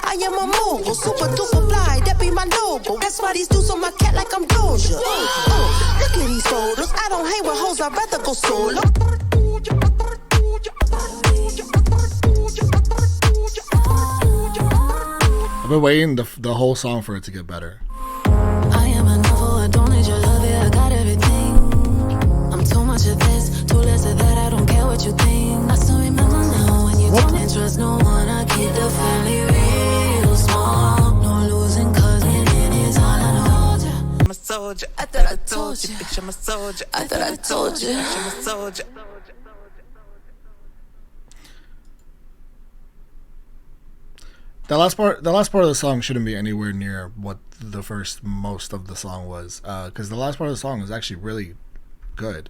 Speaker 7: I am a mogul, super duper fly, that be my logo. That's why these dudes on my cat like I'm Doja. Look at these photos, I don't hang with hoes, I'd rather go solo.
Speaker 1: I've been waiting the whole song for it to get better.
Speaker 2: I am a novel, I don't need your love, yeah, I got everything. I'm too much of this, too less of that, I don't care what you think. I still remember now when you don't trust no one, I keep the family real small. No losing cause winning is all I know.
Speaker 7: I'm a soldier, I thought I told you. Bitch, I'm a soldier, I thought I told you. Bitch, I'm a soldier.
Speaker 1: The last part of the song shouldn't be anywhere near what the first most of the song was, because the last part of the song is actually really good,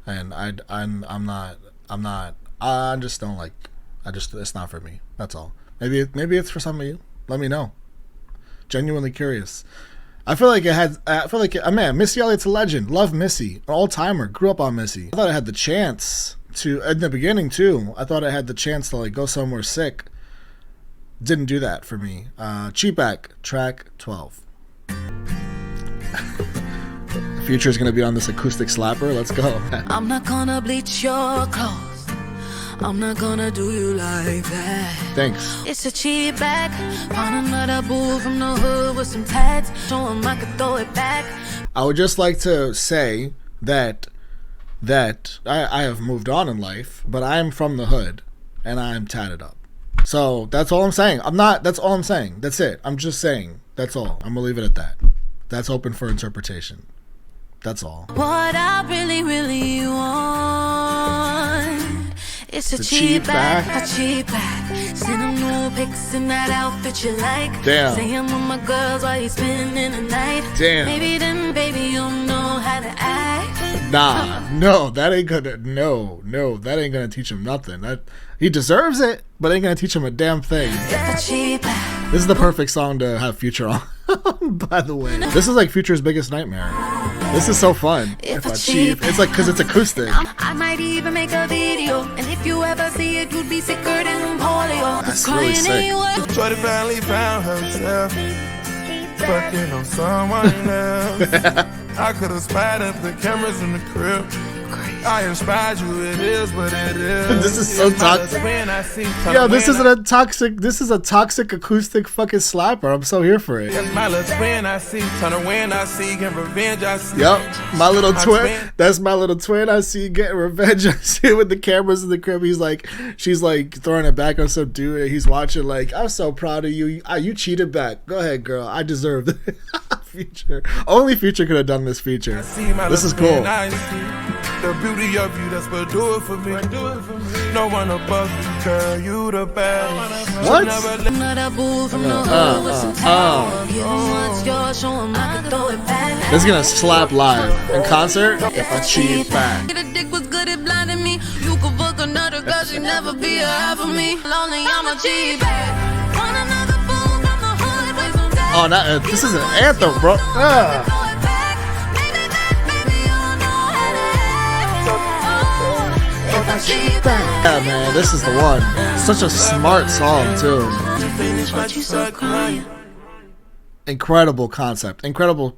Speaker 1: and I just don't like. It's not for me. That's all. Maybe it's for some of you. Let me know. Genuinely curious. I feel like man, Missy Elliott's a legend. Love Missy, an all timer. Grew up on Missy. I thought it had the chance to, in the beginning too, I thought I had the chance to like go somewhere sick. Didn't do that for me. Cheapback, track 12. Future is gonna be on this acoustic slapper. Let's go.
Speaker 2: I'm not gonna bleach your clothes. I'm not gonna do you like that.
Speaker 1: Thanks.
Speaker 2: It's a cheap bag. Find another boo from the hood with some tats. Show him I could throw it back.
Speaker 1: I would just like to say that I have moved on in life, but I'm from the hood and I'm tatted up. So that's all I'm saying. That's all I'm saying. That's it. I'm just saying. That's all. I'm gonna leave it at that. That's open for interpretation. That's all.
Speaker 2: What I really, really want. It's a cheap bag, a cheap bag. Send them new pics in that outfit you like.
Speaker 1: Damn.
Speaker 2: Say I'm with my girls while you spending the night.
Speaker 1: Damn.
Speaker 2: Maybe then, baby, you'll know how to act.
Speaker 1: Nah, no, that ain't gonna. No, that ain't gonna teach him nothing. He deserves it, but ain't gonna teach him a damn thing.
Speaker 2: It's a cheap bag.
Speaker 1: This is the perfect song to have Future on. By the way, this is like Future's biggest nightmare. This is so fun. If I cheap, it's like because it's acoustic.
Speaker 2: I might even make a video, and if you ever see it, you'd be sicker than polio.
Speaker 1: That's really sick.
Speaker 6: Shorty finally found herself fucking on someone else. I could have spied up the cameras in the crib. I inspired you, it is what it is.
Speaker 1: This is so toxic. Yo, this is a toxic acoustic fucking slapper. I'm so here for it.
Speaker 6: That's my little twin I see, turn to win I see, get revenge I see.
Speaker 1: Yep, my little twin. That's my little twin I see getting revenge. I see with the cameras in the crib. She's like throwing it back on some dude. And he's watching like, I'm so proud of you. You cheated back. Go ahead, girl. I deserved it. Future. Only Future could have done this feature. This is cool.
Speaker 6: The beauty of you, that's what do it for me. No one above you, girl, you the best.
Speaker 1: What? This is gonna slap live in concert. If I cheat back.
Speaker 2: The dick was good at blinding me. You could fuck another girl, she never be a half of me. Lonely, I'm a cheat back. Want another fool from the hood with some tats.
Speaker 1: Oh, this is an anthem, bro. Yeah, man, this is the one. Such a smart song too. Incredible concept, incredible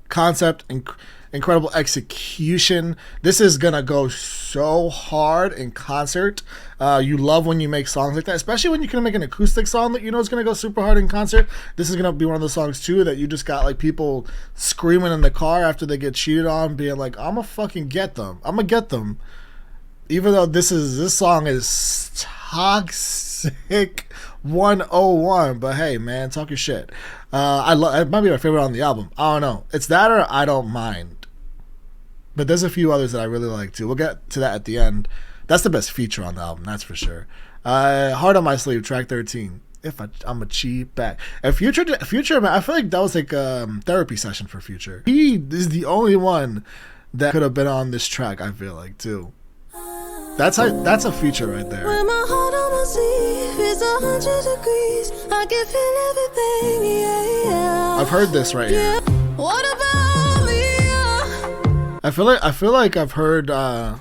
Speaker 1: execution. This is gonna go so hard in concert. You love when you make songs like that, especially when you can make an acoustic song that you know is gonna go super hard in concert. This is gonna be one of those songs too that you just got like people screaming in the car after they get cheated on, being like, "I'm gonna fucking get them. I'm gonna get them." Even though this song is toxic 101, but hey, man, talk your shit. It might be my favorite on the album. I don't know. It's that or I Don't Mind. But there's a few others that I really like too. We'll get to that at the end. That's the best feature on the album, that's for sure. Heart on My Sleeve, track 13. I'm a cheap back. And Future, man, I feel like that was like a therapy session for Future. He is the only one that could have been on this track, I feel like, too. That's a feature right there.
Speaker 2: When my heart on my sleeve is 100 degrees, I can feel everything, yeah.
Speaker 1: I've heard this right here.
Speaker 2: What about me?
Speaker 1: I feel like I've heard the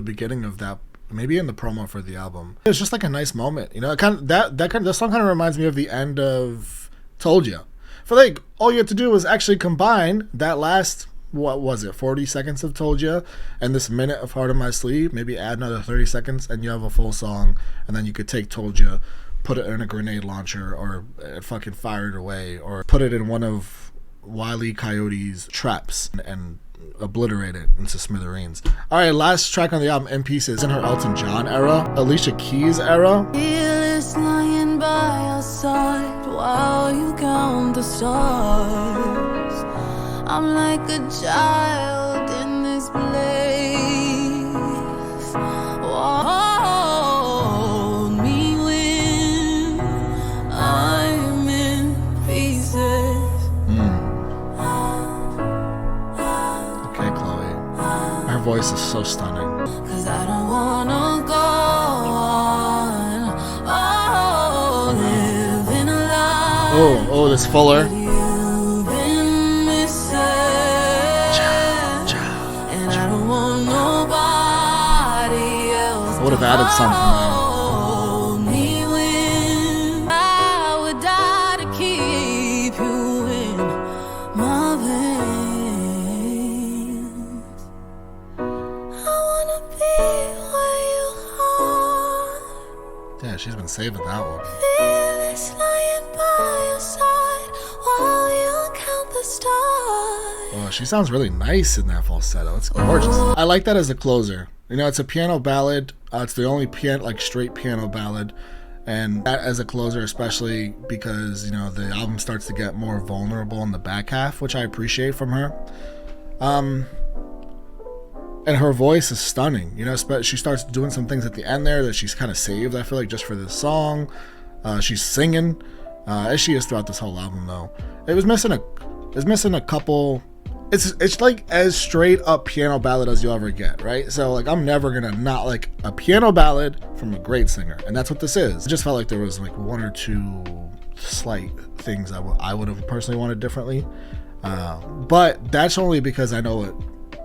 Speaker 1: beginning of that, maybe in the promo for the album. It's just like a nice moment, you know. This song kind of reminds me of the end of Told Ya. I feel like all you have to do is actually combine that last, what was it, 40 seconds of Told Ya and this minute of Heart on My Sleeve, maybe add another 30 seconds and you have a full song, and then you could take Told Ya, put it in a grenade launcher or fucking fire it away, or put it in one of Wile E. Coyote's traps and obliterate it into smithereens. Alright, last track on the album, In Pieces, in her Elton John era, Alicia Keys era.
Speaker 2: Fearless lying by your side while you count the stars. I'm like a child in this place. Hold me when I'm in pieces.
Speaker 1: Okay, Chloe. Her voice is so stunning.
Speaker 2: 'Cause I don't wanna go on. Living a lie.
Speaker 1: Oh, this Fuller. would have added something there.
Speaker 2: Hold me when I would die to keep you in my veins. I wanna be where you are.
Speaker 1: Yeah, she's been saving that one.
Speaker 2: Fearless lying by your side while you count the stars.
Speaker 1: Oh, she sounds really nice in that falsetto. It's gorgeous. I like that as a closer. You know, it's a piano ballad. It's the only straight piano ballad, and that as a closer, especially because, you know, the album starts to get more vulnerable in the back half, which I appreciate from her. And her voice is stunning. You know, she starts doing some things at the end there that she's kind of saved, I feel like, just for this song. She's singing, as she is throughout this whole album, though. It was missing a couple. It's like as straight up piano ballad as you'll ever get, right? So like, I'm never gonna not like a piano ballad from a great singer, and that's what this is. It just felt like there was like one or two slight things I would have personally wanted differently, but that's only because I know what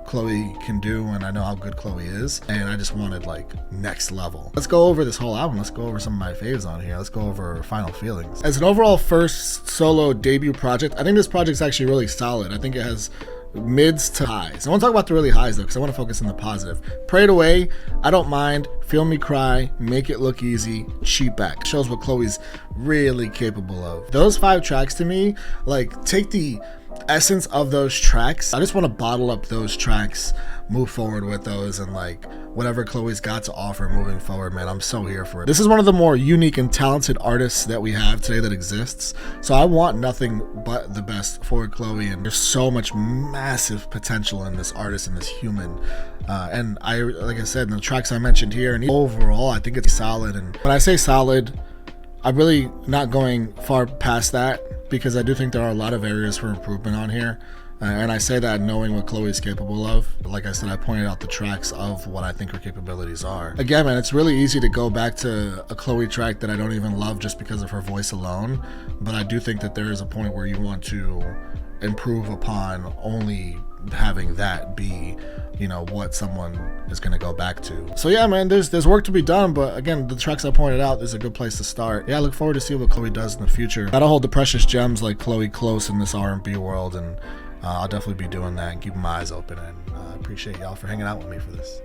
Speaker 1: Chlöe can do and I know how good Chlöe is, and I just wanted like next level. Let's go over this whole album. Let's go over some of my faves on here. Let's go over Final Feelings. As an overall first solo debut project, I think this project's actually really solid. I think it has mids to highs. I want to talk about the really highs though, because I want to focus on the positive. Prayed Away, I Don't Mind, Feel Me Cry, Make It Look Easy, Cheat Back. Shows what Chloe's really capable of. Those 5 tracks to me, like, take the essence of those tracks. I just want to bottle up those tracks, move forward with those, and like whatever Chloe's got to offer moving forward, man, I'm so here for it. This is one of the more unique and talented artists that we have today that exists, so I want nothing but the best for Chlöe, and there's so much massive potential in this artist and this human, and like I said, in the tracks I mentioned here, and overall I think it's solid. And when I say solid, I'm really not going far past that, because I do think there are a lot of areas for improvement on here. And I say that knowing what Chloe's capable of. Like I said, I pointed out the tracks of what I think her capabilities are. Again, man, it's really easy to go back to a Chloe track that I don't even love just because of her voice alone. But I do think that there is a point where you want to improve upon only having that be, you know, what someone is going to go back to. So yeah, man, there's work to be done, but again, the tracks I pointed out is a good place to start. Yeah, I look forward to see what Chloe does in the future. Gotta hold the precious gems like Chloe close in this R&B world, and I'll definitely be doing that and keeping my eyes open, and I appreciate y'all for hanging out with me for this.